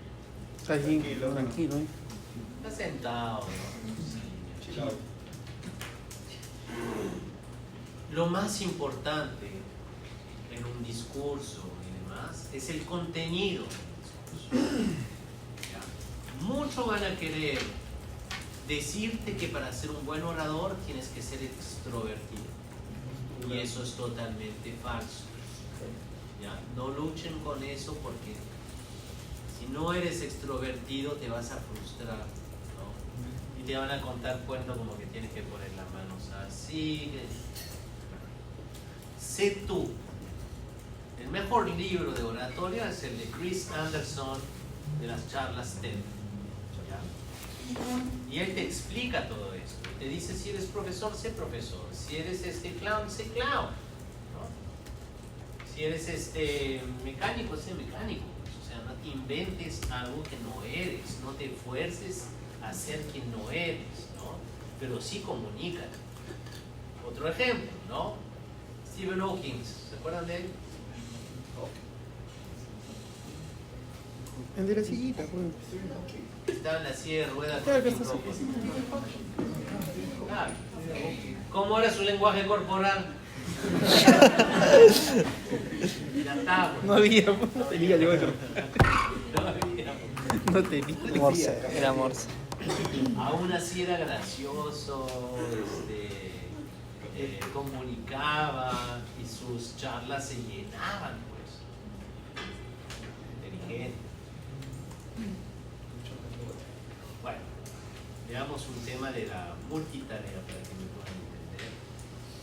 Está bien, tranquilo. Está sentado, ¿no? Lo más importante en un discurso y demás es el contenido del discurso. ¿Ya? Muchos van a querer decirte que para ser un buen orador tienes que ser extrovertido. Y eso es totalmente falso. ¿Ya? No luchen con eso porque si no eres extrovertido te vas a frustrar, ¿no? Y te van a contar cuentos como que tienes que poner las manos así. Sé tú. El mejor libro de oratoria es el de Chris Anderson de las charlas TED. ¿Ya? Y él te explica todo esto. Te dice si eres profesor, sé profesor. Si eres clown, sé clown. Si eres mecánico, sé mecánico. O sea, no te inventes algo que no eres, no te esfuerces a ser quien no eres, ¿no? Pero sí comunica. Otro ejemplo, ¿no? Stephen Hawking, ¿se acuerdan de él? El de la sillita, pues. Estaba en la silla de ruedas. Claro que está así. Claro. ¿Cómo era su lenguaje corporal? No había, no tenía el otro. No había. No tenía. Morse, era Morse. Aún así era gracioso, comunicaba y sus charlas se llenaban, pues. Inteligente. Bueno, veamos un tema de la multitarea para que me puedan entender.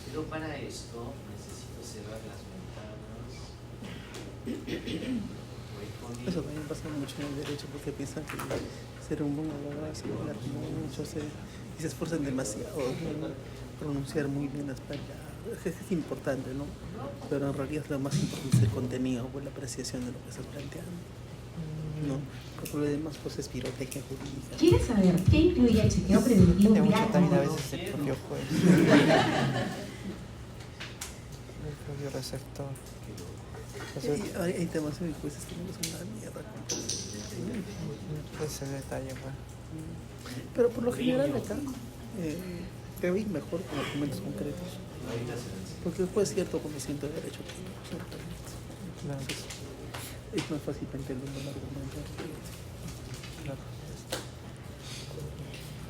Pero para esto necesito cerrar las ventanas. Eso también pasa mucho en el derecho porque piensan que ser un buen abogado es hablar mucho, y se esfuerzan demasiado, ¿no? Pronunciar muy bien las palabras. Es importante, ¿no? Pero en realidad lo más importante es el contenido, pues la apreciación de lo que estás planteando, ¿no? Porque lo demás pues es pirotecnia jurídica. ¿Quieres saber qué incluye el chequeo preventivo De mucho vial? también a veces el propio juez. El propio receptor. Hay temas en jueces que no son una mierda. Ese detalle, pues. Pero por lo general acá te va a ir mejor con argumentos concretos. Porque después cierto conocimiento de derecho tiene, ciertamente. Claro. Es más fácil entender un argumento. Claro.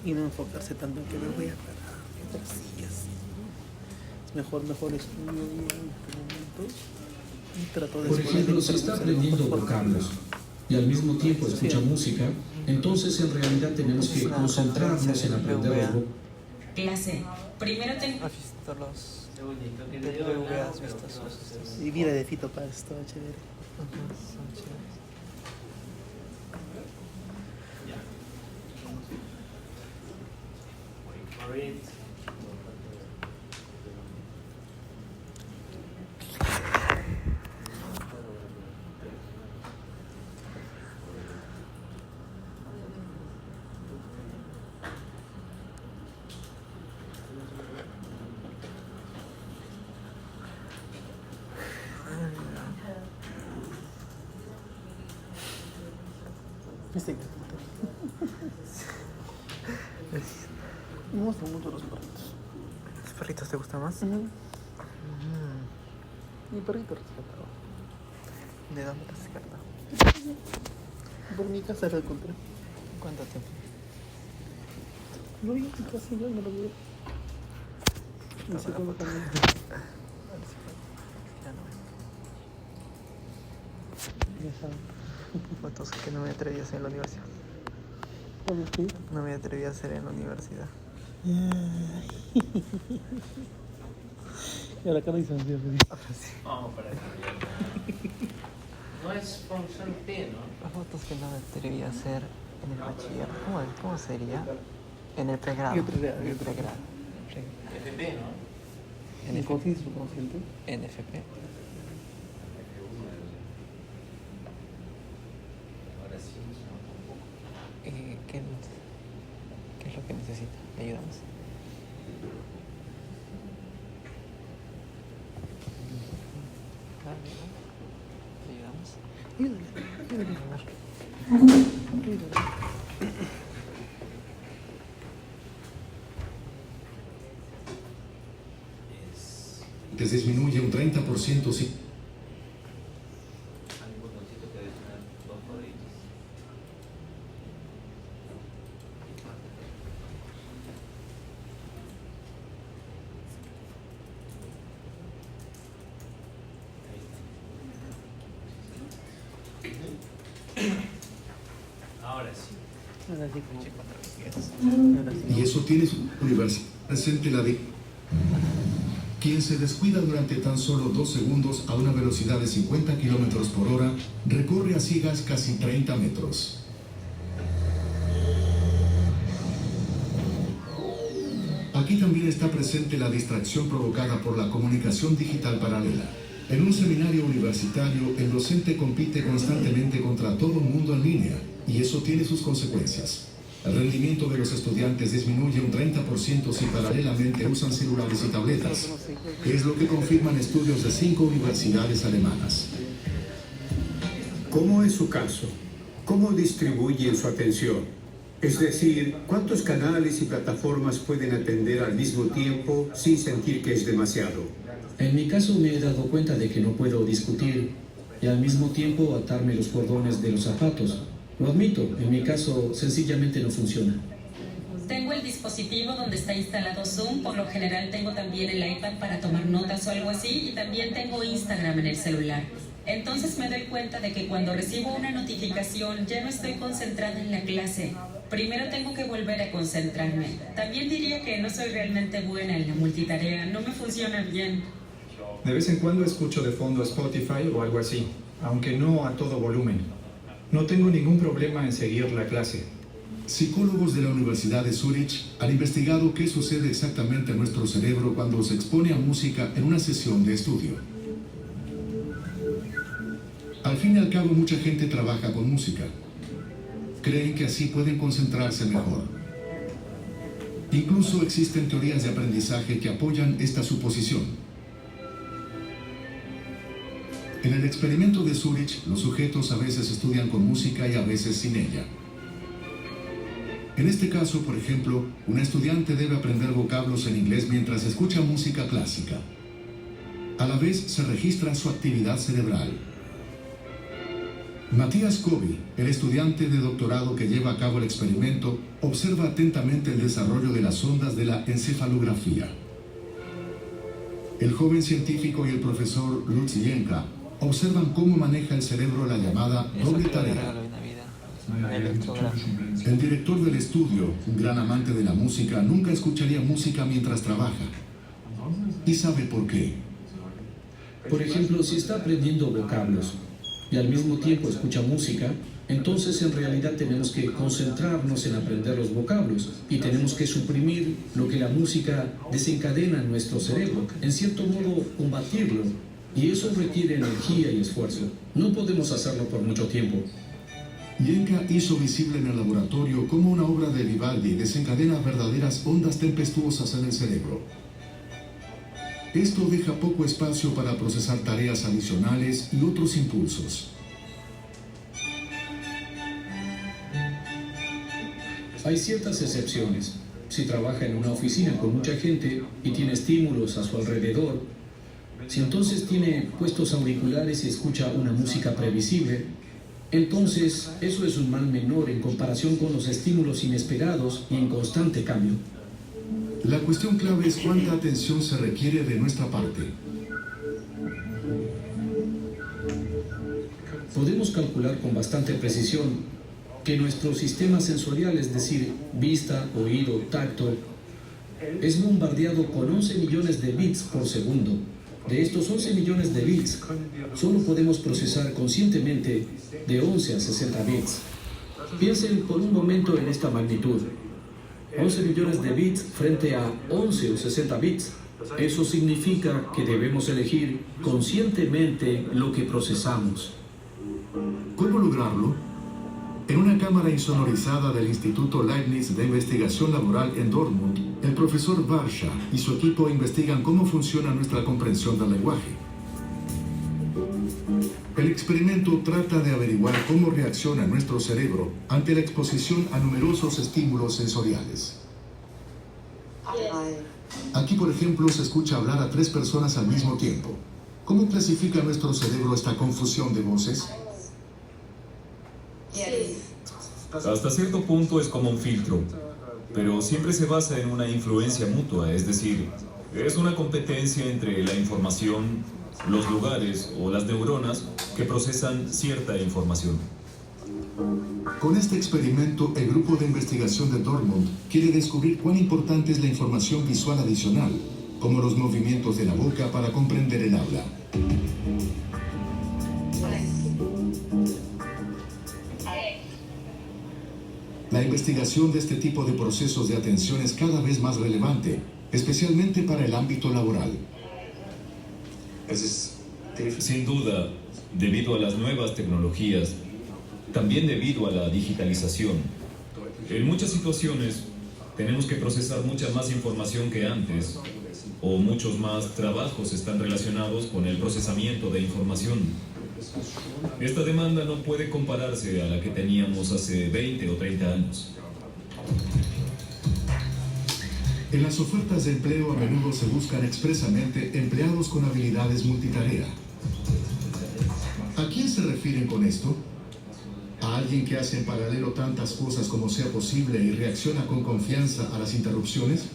Y no enfocarse tanto en que me voy a parar, así, así. Es mejor estudio bien argumentos y trato de... Por ejemplo, si está aprendiendo vocablos y al mismo tiempo escucha música, entonces en realidad tenemos que concentrarnos en aprender los Clase. Primero tengo... ¿Has visto los Segundito, que de te digo, PV? ¿Has pero visto no sus? sé. Y vida de Fito Páez, todo chévere. Son chéveres. Ya. Wait for it. Viste que me gustan mucho los perritos. ¿Los perritos te gustan más? Mi perrito rescatado. ¿De dónde te has descartado? Por mi casa lo encontré. ¿Cuánto tiempo? Lo vi casi ya no lo vi. No sé cómo también. Ya no Ya saben. Fotos que no me atreví a hacer en la universidad. ¿Cómo que? No me atreví a hacer en la universidad. Y ahora acá no hay sanción. Ahora sí. Vamos para acá. No es función P, ¿no? Las fotos que no me atreví a hacer en el bachiller. ¿Cómo sería? En el pregrado. En el pregrado. En el pregrado. FP, ¿no? ¿Inconsciente subconsciente? NFP. Ahora sí, ¿Qué es lo que necesita? ¿Me ayudamos? ¿Me ayudamos? disminuye un 30% si hay un botoncito que debe tener dos cuadritos. Ahora sí. Ahora sí. y eso tiene su universidad presente la de quien se descuida durante tan solo 2 segundos a una velocidad de 50 kilómetros por hora recorre a ciegas casi 30 metros. Aquí también está presente la distracción provocada por la comunicación digital paralela. En un seminario universitario, el docente compite constantemente contra todo el mundo en línea, y eso tiene sus consecuencias. El rendimiento de los estudiantes disminuye un 30% si paralelamente usan celulares y tabletas, que es lo que confirman estudios de 5 universidades alemanas. ¿Cómo es su caso? ¿Cómo distribuyen su atención? Es decir, ¿cuántos canales y plataformas pueden atender al mismo tiempo sin sentir que es demasiado? En mi caso me he dado cuenta de que no puedo discutir y al mismo tiempo atarme los cordones de los zapatos. Lo admito, en mi caso sencillamente no funciona. Tengo el dispositivo donde está instalado Zoom, por lo general tengo también el iPad para tomar notas o algo así, y también tengo Instagram en el celular. Entonces me doy cuenta de que cuando recibo una notificación ya no estoy concentrada en la clase. Primero tengo que volver a concentrarme. También diría que no soy realmente buena en la multitarea, no me funciona bien. De vez en cuando escucho de fondo Spotify o algo así. aunque no a todo volumen. No tengo ningún problema en seguir la clase. Psicólogos de la Universidad de Zúrich han investigado qué sucede exactamente en nuestro cerebro cuando se expone a música en una sesión de estudio. Al fin y al cabo, mucha gente trabaja con música. Creen que así pueden concentrarse mejor. Incluso existen teorías de aprendizaje que apoyan esta suposición. En el experimento de Zúrich, los sujetos a veces estudian con música y a veces sin ella. En este caso, por ejemplo, un estudiante debe aprender vocablos en inglés mientras escucha música clásica. A la vez se registra su actividad cerebral. Matías Kobi, el estudiante de doctorado que lleva a cabo el experimento, observa atentamente el desarrollo de las ondas de la encefalografía. El joven científico y el profesor Lutz Jenka observan cómo maneja el cerebro la llamada doble tarea. El director del estudio, un gran amante de la música, nunca escucharía música mientras trabaja. ¿Y sabe por qué? Por ejemplo, si está aprendiendo vocablos y al mismo tiempo escucha música, entonces en realidad tenemos que concentrarnos en aprender los vocablos y tenemos que suprimir lo que la música desencadena en nuestro cerebro, en cierto modo combatirlo, y eso requiere energía y esfuerzo. No podemos hacerlo por mucho tiempo. Jenka hizo visible en el laboratorio cómo una obra de Vivaldi desencadena verdaderas ondas tempestuosas en el cerebro. Esto deja poco espacio para procesar tareas adicionales y otros impulsos. Hay ciertas excepciones. Si trabaja en una oficina con mucha gente y tiene estímulos a su alrededor, si entonces tiene puestos auriculares y escucha una música previsible, entonces eso es un mal menor en comparación con los estímulos inesperados y en constante cambio. La cuestión clave es cuánta atención se requiere de nuestra parte. Podemos calcular con bastante precisión que nuestro sistema sensorial, es decir, vista, oído, tacto, es bombardeado con 11 millones de bits por segundo. De estos 11 millones de bits, solo podemos procesar conscientemente de 11 a 60 bits. Piensen por un momento en esta magnitud. 11 millones de bits frente a 11 o 60 bits. Eso significa que debemos elegir conscientemente lo que procesamos. ¿Cómo lograrlo? En una cámara insonorizada del Instituto Leibniz de Investigación Laboral en Dortmund, el profesor Barsha y su equipo investigan cómo funciona nuestra comprensión del lenguaje. El experimento trata de averiguar cómo reacciona nuestro cerebro ante la exposición a numerosos estímulos sensoriales. Aquí, por ejemplo, se escucha hablar a 3 personas al mismo tiempo. ¿Cómo clasifica nuestro cerebro esta confusión de voces? Hasta cierto punto es como un filtro, pero siempre se basa en una influencia mutua, es decir, es una competencia entre la información, los lugares o las neuronas que procesan cierta información. Con este experimento, el grupo de investigación de Dortmund quiere descubrir cuán importante es la información visual adicional, como los movimientos de la boca para comprender el habla. La investigación de este tipo de procesos de atención es cada vez más relevante, especialmente para el ámbito laboral. Sin duda, debido a las nuevas tecnologías, también debido a la digitalización, en muchas situaciones tenemos que procesar mucha más información que antes, o muchos más trabajos están relacionados con el procesamiento de información. Esta demanda no puede compararse a la que teníamos hace 20 o 30 años. En las ofertas de empleo a menudo se buscan expresamente empleados con habilidades multitarea. ¿A quién se refieren con esto? ¿A alguien que hace en paralelo tantas cosas como sea posible y reacciona con confianza a las interrupciones?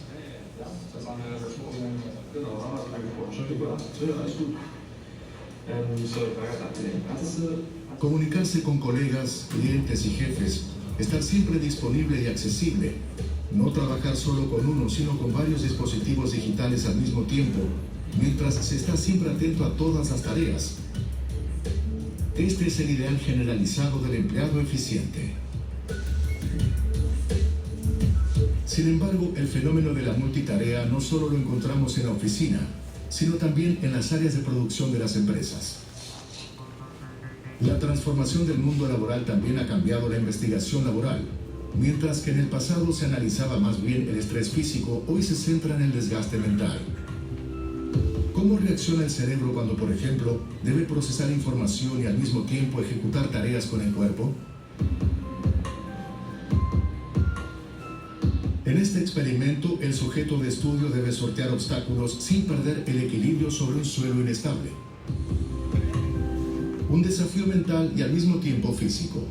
Comunicarse con colegas, clientes y jefes, estar siempre disponible y accesible, no trabajar solo con uno, sino con varios dispositivos digitales al mismo tiempo, mientras se está siempre atento a todas las tareas. Este es el ideal generalizado del empleado eficiente. Sin embargo, el fenómeno de la multitarea no solo lo encontramos en la oficina, sino también en las áreas de producción de las empresas. La transformación del mundo laboral también ha cambiado la investigación laboral. Mientras que en el pasado se analizaba más bien el estrés físico, hoy se centra en el desgaste mental. ¿Cómo reacciona el cerebro cuando, por ejemplo, debe procesar información y al mismo tiempo ejecutar tareas con el cuerpo? En este experimento, el sujeto de estudio debe sortear obstáculos sin perder el equilibrio sobre un suelo inestable. Un desafío mental y al mismo tiempo físico.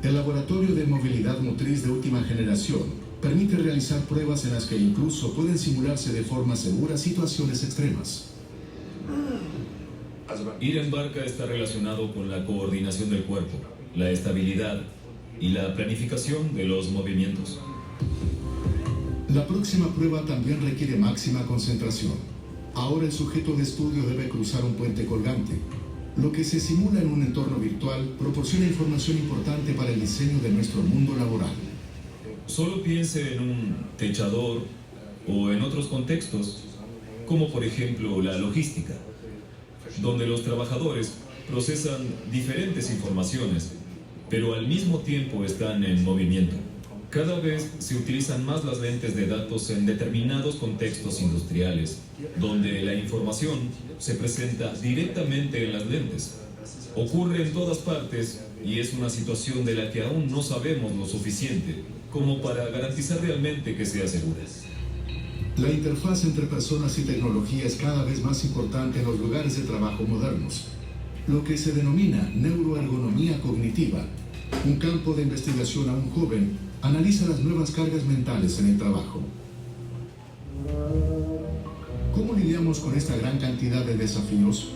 El laboratorio de movilidad motriz de última generación permite realizar pruebas en las que incluso pueden simularse de forma segura situaciones extremas. Ir en barca está relacionado con la coordinación del cuerpo, la estabilidad y la planificación de los movimientos. La próxima prueba también requiere máxima concentración. Ahora el sujeto de estudio debe cruzar un puente colgante. Lo que se simula en un entorno virtual proporciona información importante para el diseño de nuestro mundo laboral. Solo piense en un techador o en otros contextos, como por ejemplo la logística, donde los trabajadores procesan diferentes informaciones, pero al mismo tiempo están en movimiento. Cada vez se utilizan más las lentes de datos en determinados contextos industriales, donde la información se presenta directamente en las lentes. Ocurre en todas partes y es una situación de la que aún no sabemos lo suficiente como para garantizar realmente que sea segura. La interfaz entre personas y tecnología es cada vez más importante en los lugares de trabajo modernos. Lo que se denomina neuroergonomía cognitiva, un campo de investigación aún joven, analiza las nuevas cargas mentales en el trabajo. ¿Cómo lidiamos con esta gran cantidad de desafíos?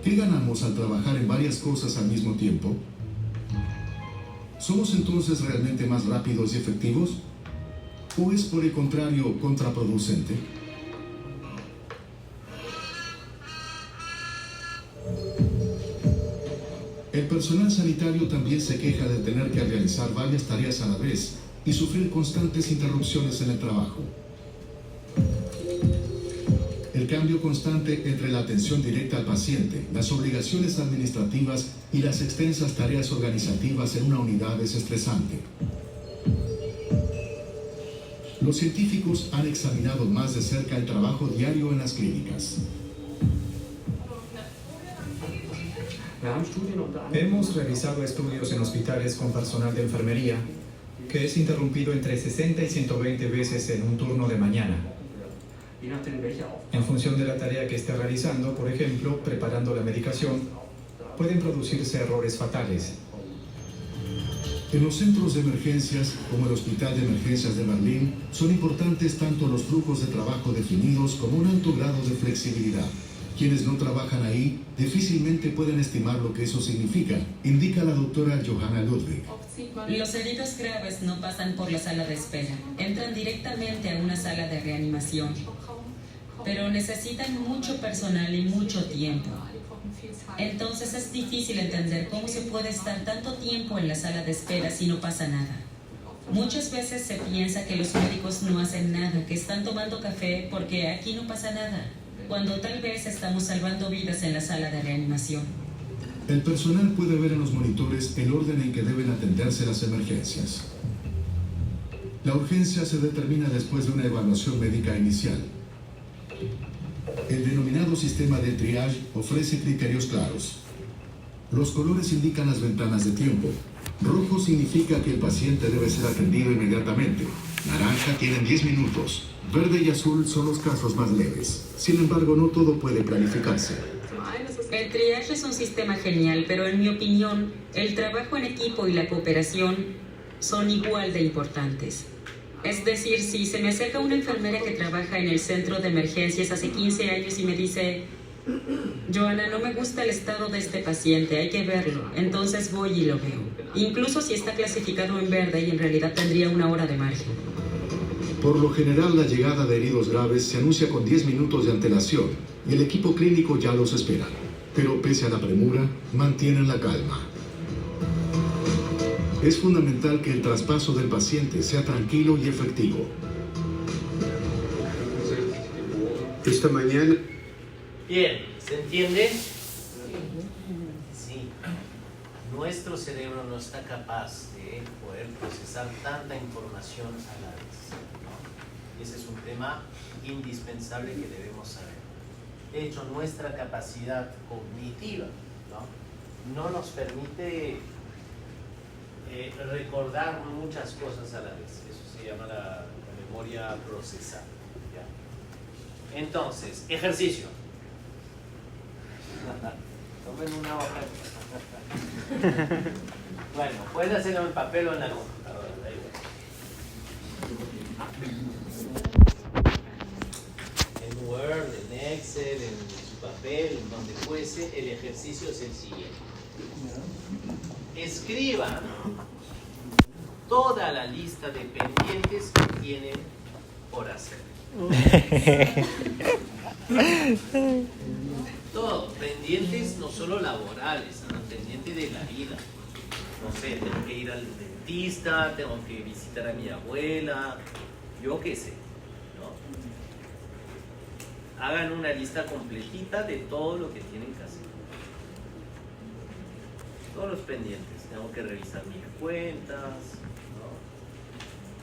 ¿Qué ganamos al trabajar en varias cosas al mismo tiempo? ¿Somos entonces realmente más rápidos y efectivos? ¿O es por el contrario contraproducente? El personal sanitario también se queja de tener que realizar varias tareas a la vez y sufrir constantes interrupciones en el trabajo. El cambio constante entre la atención directa al paciente, las obligaciones administrativas y las extensas tareas organizativas en una unidad es estresante. Los científicos han examinado más de cerca el trabajo diario en las clínicas. Hemos realizado estudios en hospitales con personal de enfermería que es interrumpido entre 60 y 120 veces en un turno de mañana. En función de la tarea que esté realizando, por ejemplo, preparando la medicación, pueden producirse errores fatales. En los centros de emergencias, como el Hospital de Emergencias de Berlín, son importantes tanto los flujos de trabajo definidos como un alto grado de flexibilidad. Quienes no trabajan ahí difícilmente pueden estimar lo que eso significa, indica la doctora Johanna Ludwig. Los heridos graves no pasan por la sala de espera, entran directamente a una sala de reanimación, pero necesitan mucho personal y mucho tiempo. Entonces es difícil entender cómo se puede estar tanto tiempo en la sala de espera si no pasa nada. Muchas veces se piensa que los médicos no hacen nada, que están tomando café porque aquí no pasa nada, cuando tal vez estamos salvando vidas en la sala de reanimación. El personal puede ver en los monitores el orden en que deben atenderse las emergencias. La urgencia se determina después de una evaluación médica inicial. El denominado sistema de triage ofrece criterios claros. Los colores indican las ventanas de tiempo. Rojo significa que el paciente debe ser atendido inmediatamente. Naranja tienen 10 minutos. Verde y azul son los casos más leves. Sin embargo, no todo puede planificarse. El triage es un sistema genial, pero en mi opinión, el trabajo en equipo y la cooperación son igual de importantes. Es decir, si se me acerca una enfermera que trabaja en el centro de emergencias hace 15 años y me dice: Johanna, no me gusta el estado de este paciente, hay que verlo. Entonces voy y lo veo. Incluso si está clasificado en verde y en realidad tendría una hora de margen. Por lo general, la llegada de heridos graves se anuncia con 10 minutos de antelación y el equipo clínico ya los espera. Pero pese a la premura, mantienen la calma. Es fundamental que el traspaso del paciente sea tranquilo y efectivo. Esta mañana... Bien, ¿se entiende? Sí. Nuestro cerebro no está capaz de poder procesar tanta información a la vez, ¿no? Ese es un tema indispensable que debemos saber. De hecho, nuestra capacidad cognitiva, no nos permite recordar muchas cosas a la vez. Eso se llama la memoria procesal, ¿ya? Entonces, ejercicio. Tomen una hoja. Bueno, puedes hacerlo en papel o en la computadora, da igual. En Word, en Excel, en su papel, en donde fuese, el ejercicio es el siguiente. Escriban toda la lista de pendientes que tienen por hacer. Todo, pendientes no solo laborales, sino pendientes de la vida. No sé, tengo que ir al dentista, tengo que visitar a mi abuela, yo qué sé, ¿no? Hagan una lista completita de todo lo que tienen que hacer. Todos los pendientes, tengo que revisar mis cuentas, ¿no?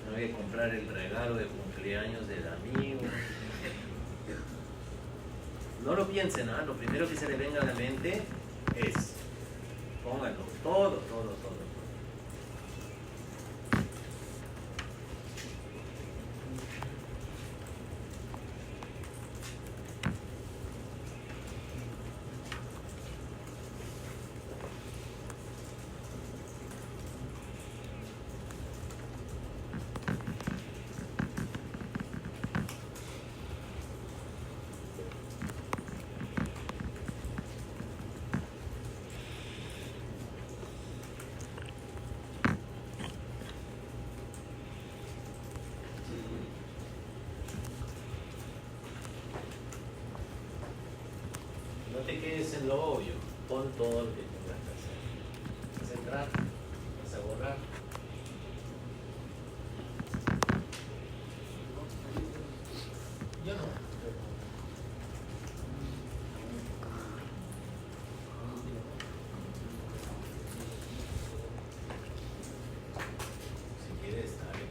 Tengo que comprar el regalo de cumpleaños del amigo. No lo piensen, ¿eh? Lo primero que se le venga a la mente es, pónganlo, todo. No te quedes en lo obvio, pon todo lo que tengas que hacer. Vas a entrar, vas a borrar. Yo no. Si quieres, dale.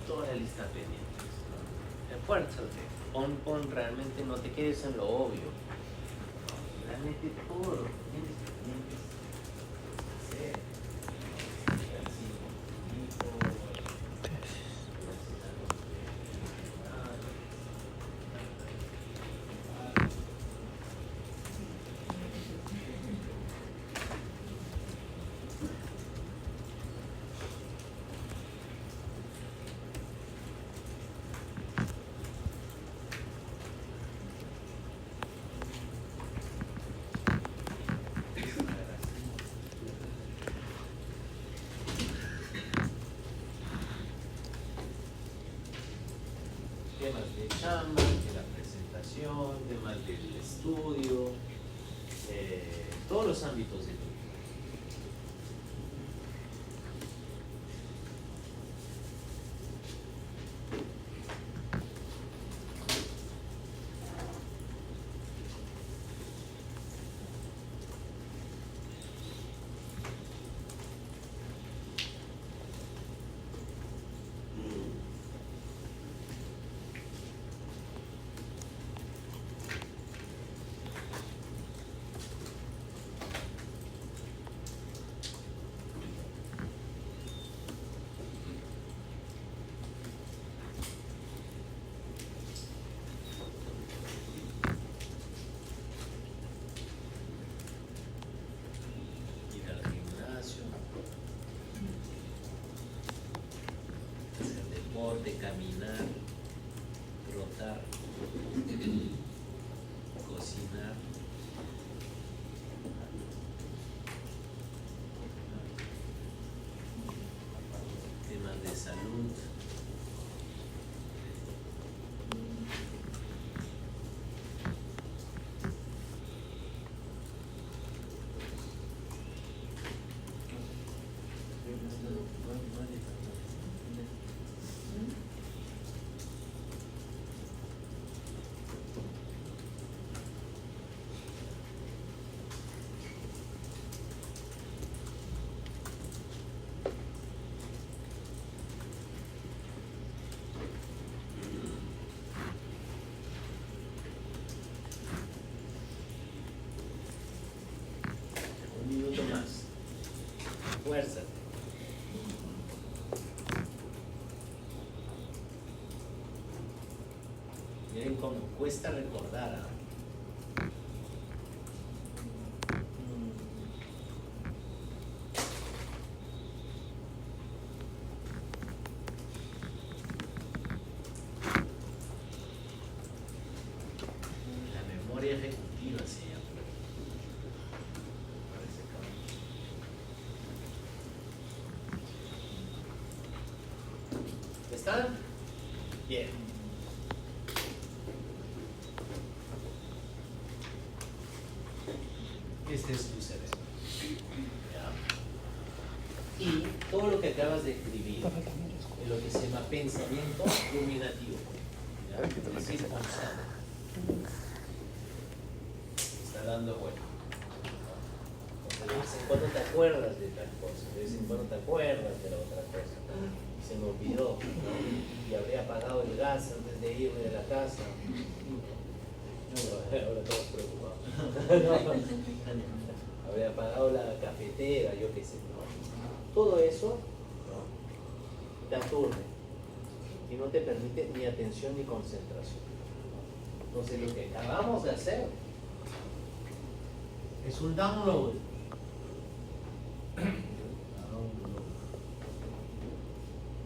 Toda la lista pendiente, ¿no? Esfuérzate, pon realmente, no te quedes en lo obvio, ¿no? Realmente todo lo que tienes pendientes hacer. Temas de chamba, de la presentación, temas del estudio, todos los ámbitos de tu vida. De caminar, trotar. cocinar, temas de salud, un minuto más, fuerza. Miren cómo cuesta recordar. ¿Ah? La memoria ejecutiva se llama. ¿Están? Bien. Este es tu cerebro. ¿Ya? Y todo lo que acabas de escribir es lo que se llama pensamiento ruminativo. ¿Ya? Es decir, constante. Está dando vuelta. De vez en cuando te acuerdas de tal cosa, de vez en cuando te acuerdas de la otra cosa. Se me olvidó, ¿no? Y habría apagado el gas antes de irme de la casa. Ahora todos preocupados. Habría apagado la cafetera, yo qué sé. ¿No? Todo eso, ¿no?, te aturde y no te permite ni atención ni concentración. Entonces lo que acabamos de hacer es un download.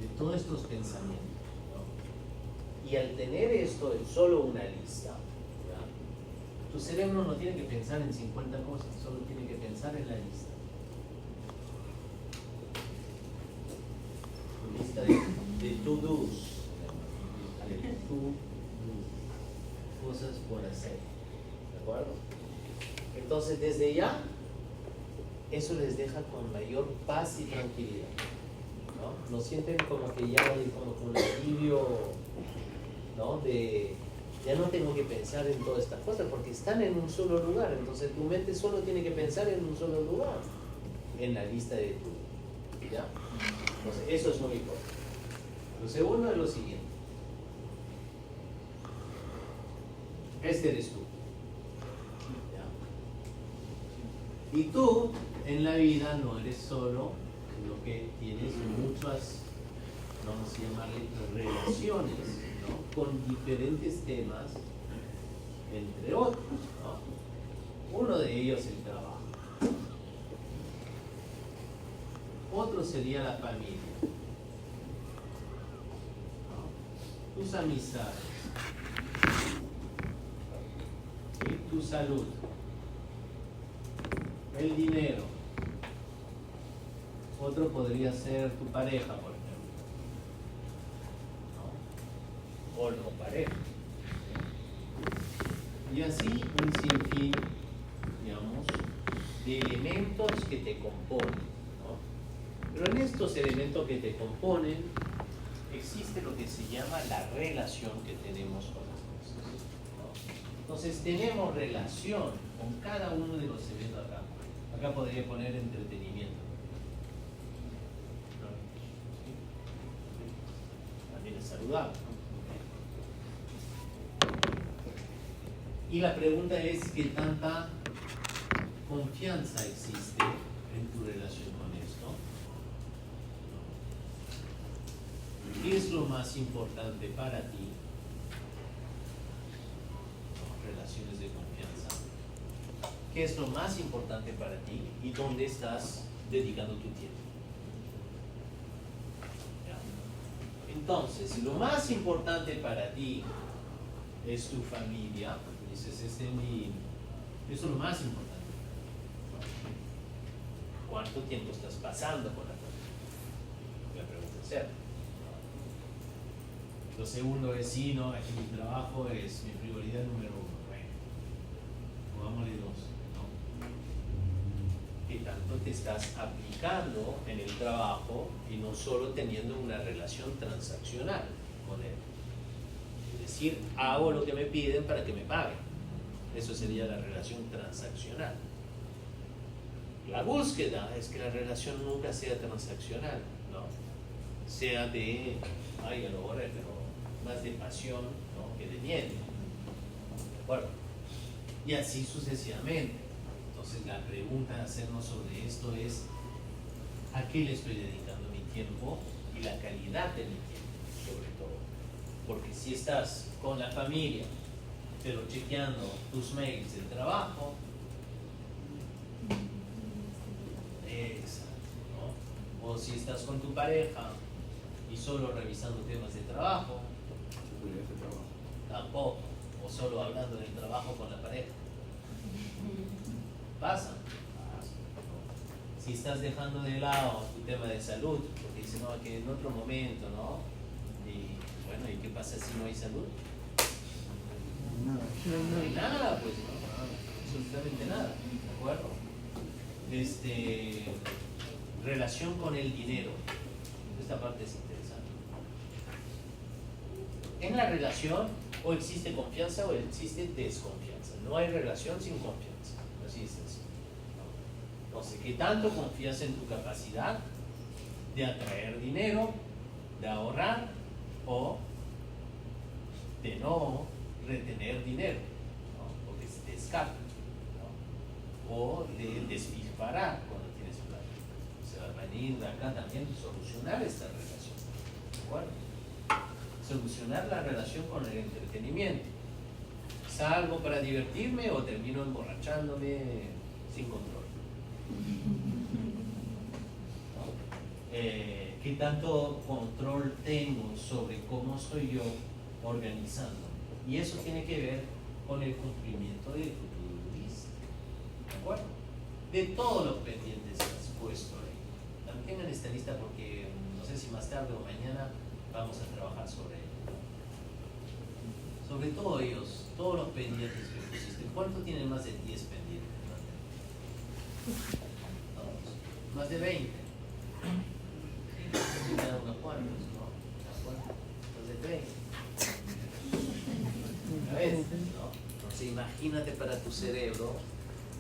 De todos estos pensamientos, ¿no? Y al tener esto en solo una lista, ¿ya?, tu cerebro no tiene que pensar en 50 cosas, solo tiene que pensar en la lista. Tu lista de to-dos, de cosas por hacer, ¿de acuerdo? Entonces desde ya eso les deja con mayor paz y tranquilidad, ¿no? No sienten como que ya hay como un alivio, ¿no? De ya no tengo que pensar en todas estas cosas porque están en un solo lugar. Entonces tu mente solo tiene que pensar en un solo lugar, en la lista de tu, ¿ya? Entonces eso es muy importante. Lo segundo es lo siguiente. Este eres tú, ¿ya? Y tú en la vida no eres solo, sino que tienes muchas, vamos a llamarle, relaciones, ¿no?, con diferentes temas, entre otros, ¿no? Uno de ellos el trabajo, otro sería la familia, ¿no?, tus amistades, ¿sí?, tu salud, el dinero. Otro podría ser tu pareja, por ejemplo, ¿no?, o no pareja. Y así un sinfín, digamos, de elementos que te componen, ¿no? Pero en estos elementos que te componen existe lo que se llama la relación que tenemos con las cosas, ¿no? Entonces tenemos relación con cada uno de los eventos acá. Acá podría poner entretenimiento. También es saludable. Y la pregunta es: ¿qué tanta confianza existe en tu relación con esto? ¿Qué es lo más importante para ti? Relaciones de confianza. ¿Qué es lo más importante para ti y dónde estás dedicando tu tiempo? ¿Ya? Entonces, lo más importante para ti es tu familia, dices, eso es lo más importante. ¿Cuánto tiempo estás pasando con la familia? La pregunta es cierta. Lo segundo es, sí, no, aquí mi trabajo es mi prioridad número 1. Bueno, pongámosle 2, ¿no? ¿Qué tanto te estás aplicando en el trabajo y no solo teniendo una relación transaccional con él? Es decir, hago lo que me piden para que me paguen. Eso sería la relación transaccional. La búsqueda es que la relación nunca sea transaccional, ¿no? Sea de, ay, ya lo borré, pero más de pasión, ¿no? Que de miedo. ¿De acuerdo? Y así sucesivamente. Entonces la pregunta a hacernos sobre esto es, ¿a qué le estoy dedicando mi tiempo? Y la calidad de mi tiempo, sobre todo. Porque si estás con la familia, pero chequeando tus mails del trabajo, ¿no? O si estás con tu pareja y solo revisando temas de trabajo, tampoco, o solo hablando del trabajo con la pareja. Pasa. ¿No? Si estás dejando de lado tu tema de salud, porque dices, no, que en otro momento, ¿no? Y bueno, ¿y qué pasa si no hay salud? No hay nada, pues, no, absolutamente nada, ¿de acuerdo? Relación con el dinero. Esta parte es interesante. En la relación o existe confianza o existe desconfianza. No hay relación sin confianza. Así es sencillo. Entonces, ¿qué tanto confías en tu capacidad de atraer dinero, de ahorrar o de no retener dinero, ¿no? O que se te escape, ¿no? O de despilfarrar cuando tienes plata? Se va a venir de acá también solucionar esta relación. ¿De acuerdo? Solucionar la relación con el entretenimiento. ¿Salgo para divertirme o termino emborrachándome sin control? ¿No? ¿Qué tanto control tengo sobre cómo estoy yo organizando? Y eso tiene que ver con el cumplimiento del futuro lista. ¿De acuerdo? De todos los pendientes que has puesto ahí. También tengan esta lista porque no sé si más tarde o mañana vamos a trabajar sobre ello. Sobre todo ellos, todos los pendientes que pusiste. ¿Cuánto tienen más de 10 pendientes? Todos. Más de 20. Quedan unos cuantos, ¿no? Más de 30. ¿No? Entonces imagínate para tu cerebro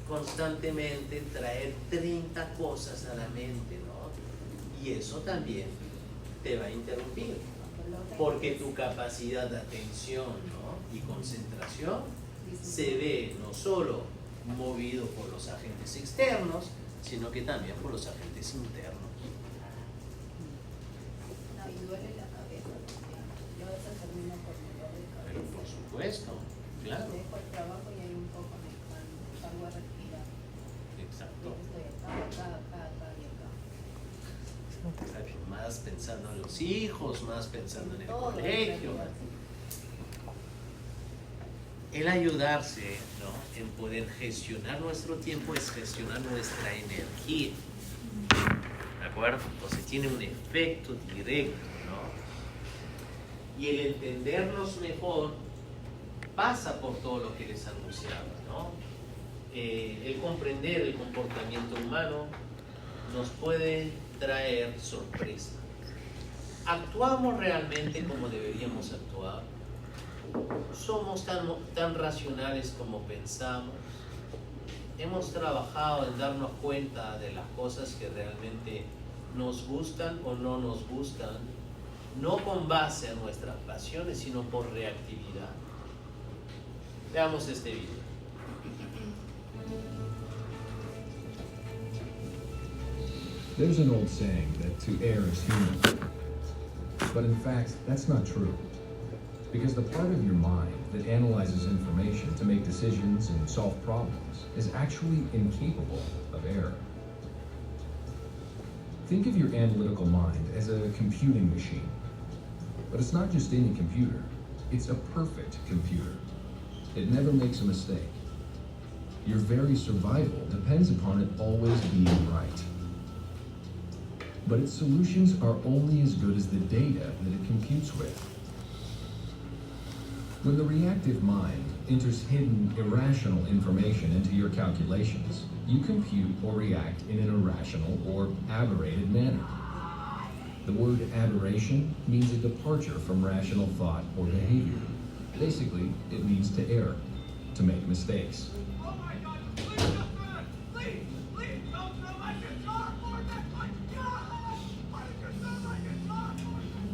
constantemente traer 30 cosas a la mente, ¿no? Y eso también te va a interrumpir, porque tu capacidad de atención, ¿no? Y concentración se ve no solo movido por los agentes externos, sino que también por los agentes internos. No, y duele la cabeza. Yo a veces termino con dolor de cabeza. Pero por supuesto, claro. Dejo el trabajo y hay un poco de calma, salgo a respirar. Exacto. Estoy acá y acá. Más pensando en los hijos, más pensando en el Todo colegio. El ayudarse, ¿no? En poder gestionar nuestro tiempo es gestionar nuestra energía. ¿De acuerdo? Entonces tiene un efecto directo, ¿no? Y el entendernos mejor pasa por todo lo que les anunciaba, ¿no? El comprender el comportamiento humano nos puede traer sorpresa. ¿Actuamos realmente como deberíamos actuar? ¿Somos tan racionales como pensamos? ¿Hemos trabajado en darnos cuenta de las cosas que realmente nos gustan o no nos gustan? No con base a nuestras pasiones, sino por reactividad. Veamos este video. There's an old saying that to err is human. But in fact, that's not true. Because the part of your mind that analyzes information to make decisions and solve problems is actually incapable of error. Think of your analytical mind as a computing machine. But it's not just any computer. It's a perfect computer. It never makes a mistake. Your very survival depends upon it always being right. But its solutions are only as good as the data that it computes with. When the reactive mind enters hidden, irrational information into your calculations, you compute or react in an irrational or aberrated manner. The word aberration means a departure from rational thought or behavior. Basically, it means to err, to make mistakes.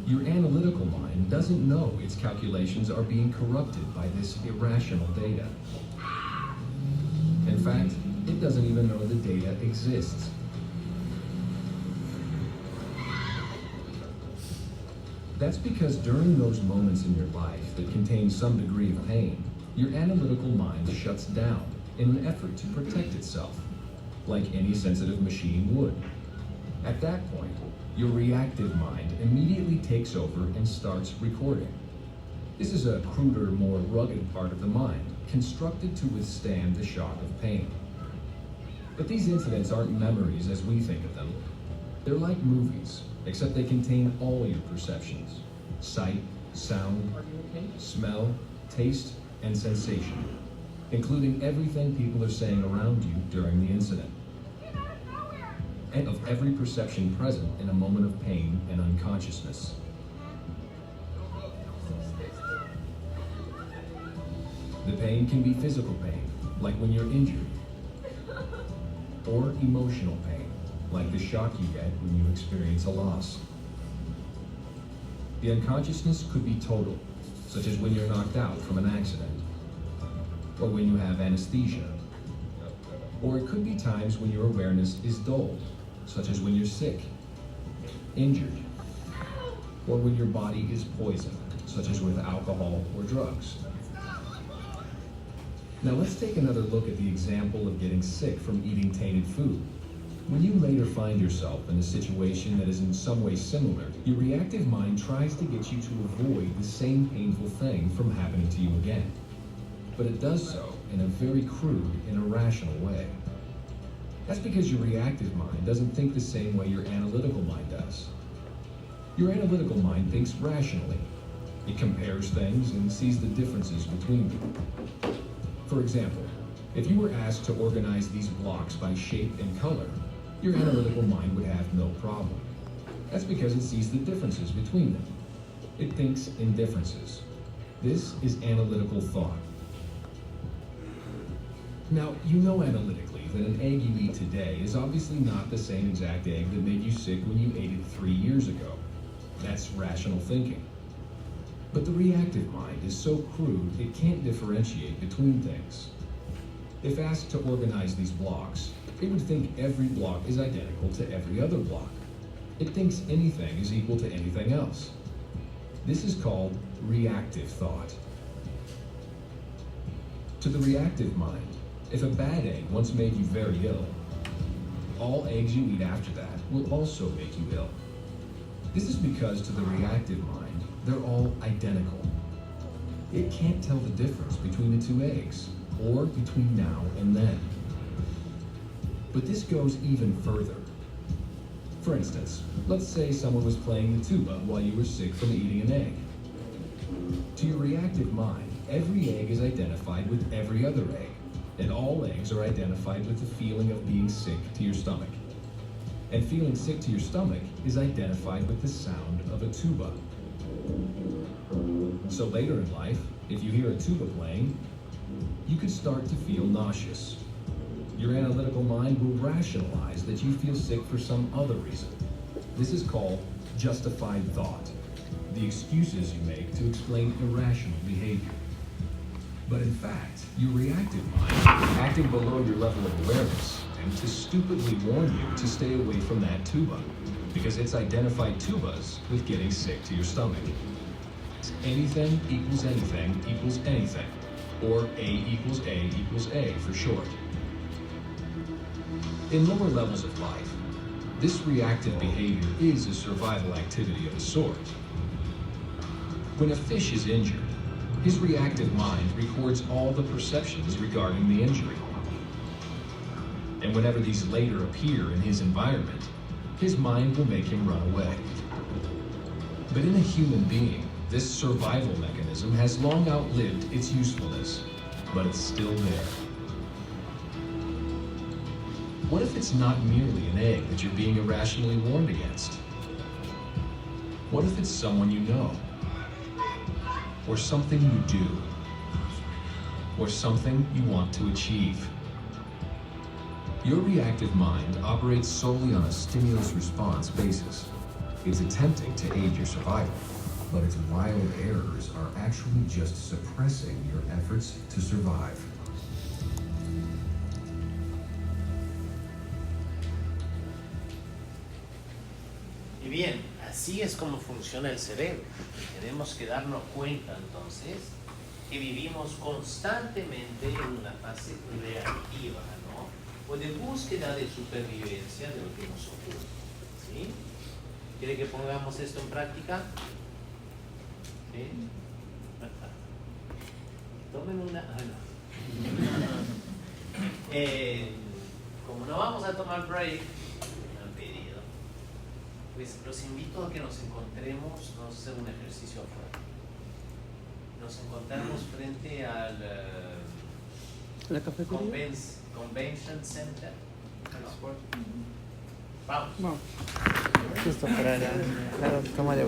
Your analytical mind doesn't know its calculations are being corrupted by this irrational data. In fact, it doesn't even know the data exists. That's because during those moments in your life that contain some degree of pain, your analytical mind shuts down in an effort to protect itself, like any sensitive machine would. At that point, your reactive mind immediately takes over and starts recording. This is a cruder, more rugged part of the mind, constructed to withstand the shock of pain. But these incidents aren't memories as we think of them. They're like movies, except they contain all your perceptions: sight, sound, smell, taste, and sensation, including everything people are saying around you during the incident, and of every perception present in a moment of pain and unconsciousness. The pain can be physical pain, like when you're injured, or emotional pain, like the shock you get when you experience a loss. The unconsciousness could be total, such as when you're knocked out from an accident, or when you have anesthesia. Or it could be times when your awareness is dulled, such as when you're sick, injured, or when your body is poisoned, such as with alcohol or drugs. Now let's take another look at the example of getting sick from eating tainted food. When you later find yourself in a situation that is in some way similar, your reactive mind tries to get you to avoid the same painful thing from happening to you again. But it does so in a very crude and irrational way. That's because your reactive mind doesn't think the same way your analytical mind does. Your analytical mind thinks rationally. It compares things and sees the differences between them. For example, if you were asked to organize these blocks by shape and color, your analytical mind would have no problem. That's because it sees the differences between them. It thinks in differences. This is analytical thought. Now, you know analytically that an egg you eat today is obviously not the same exact egg that made you sick when you ate it 3 years ago. That's rational thinking. But the reactive mind is so crude it can't differentiate between things. If asked to organize these blocks, it would think every block is identical to every other block. It thinks anything is equal to anything else. This is called reactive thought. To the reactive mind, if a bad egg once made you very ill, all eggs you eat after that will also make you ill. This is because to the reactive mind, they're all identical. It can't tell the difference between the two eggs, or between now and then. But this goes even further. For instance, let's say someone was playing the tuba while you were sick from eating an egg. To your reactive mind, every egg is identified with every other egg, and all eggs are identified with the feeling of being sick to your stomach. And feeling sick to your stomach is identified with the sound of a tuba. So later in life, if you hear a tuba playing, you could start to feel nauseous. Your analytical mind will rationalize that you feel sick for some other reason. This is called justified thought, the excuses you make to explain irrational behavior. But in fact, your reactive mind, acting below your level of awareness, and to stupidly warn you to stay away from that tuba, because it's identified tubas with getting sick to your stomach. Anything equals anything equals anything, or A equals A equals A for short. In lower levels of life, this reactive behavior is a survival activity of a sort. When a fish is injured, His reactive mind records all the perceptions regarding the injury. And whenever these later appear in his environment, his mind will make him run away. But in a human being, this survival mechanism has long outlived its usefulness, but it's still there. What if it's not merely an egg that you're being irrationally warned against? What if it's someone you know? Or something you do? Or something you want to achieve? Your reactive mind operates solely on a stimulus-response basis. It's attempting to aid your survival, but its wild errors are actually just suppressing your efforts to survive. Y bien, así es como funciona el cerebro. Tenemos que darnos cuenta entonces que vivimos constantemente en una fase reactiva, ¿no? O de búsqueda de supervivencia de lo que nos ocurre, ¿sí? ¿Quiere que pongamos esto en práctica? ¿Sí? Tomen una... como no vamos a tomar break, pues los invito a que nos encontremos, vamos a hacer un ejercicio afuera. Nos encontramos frente al ¿La cafetería? Convention Center. Vamos. Justo para la toma de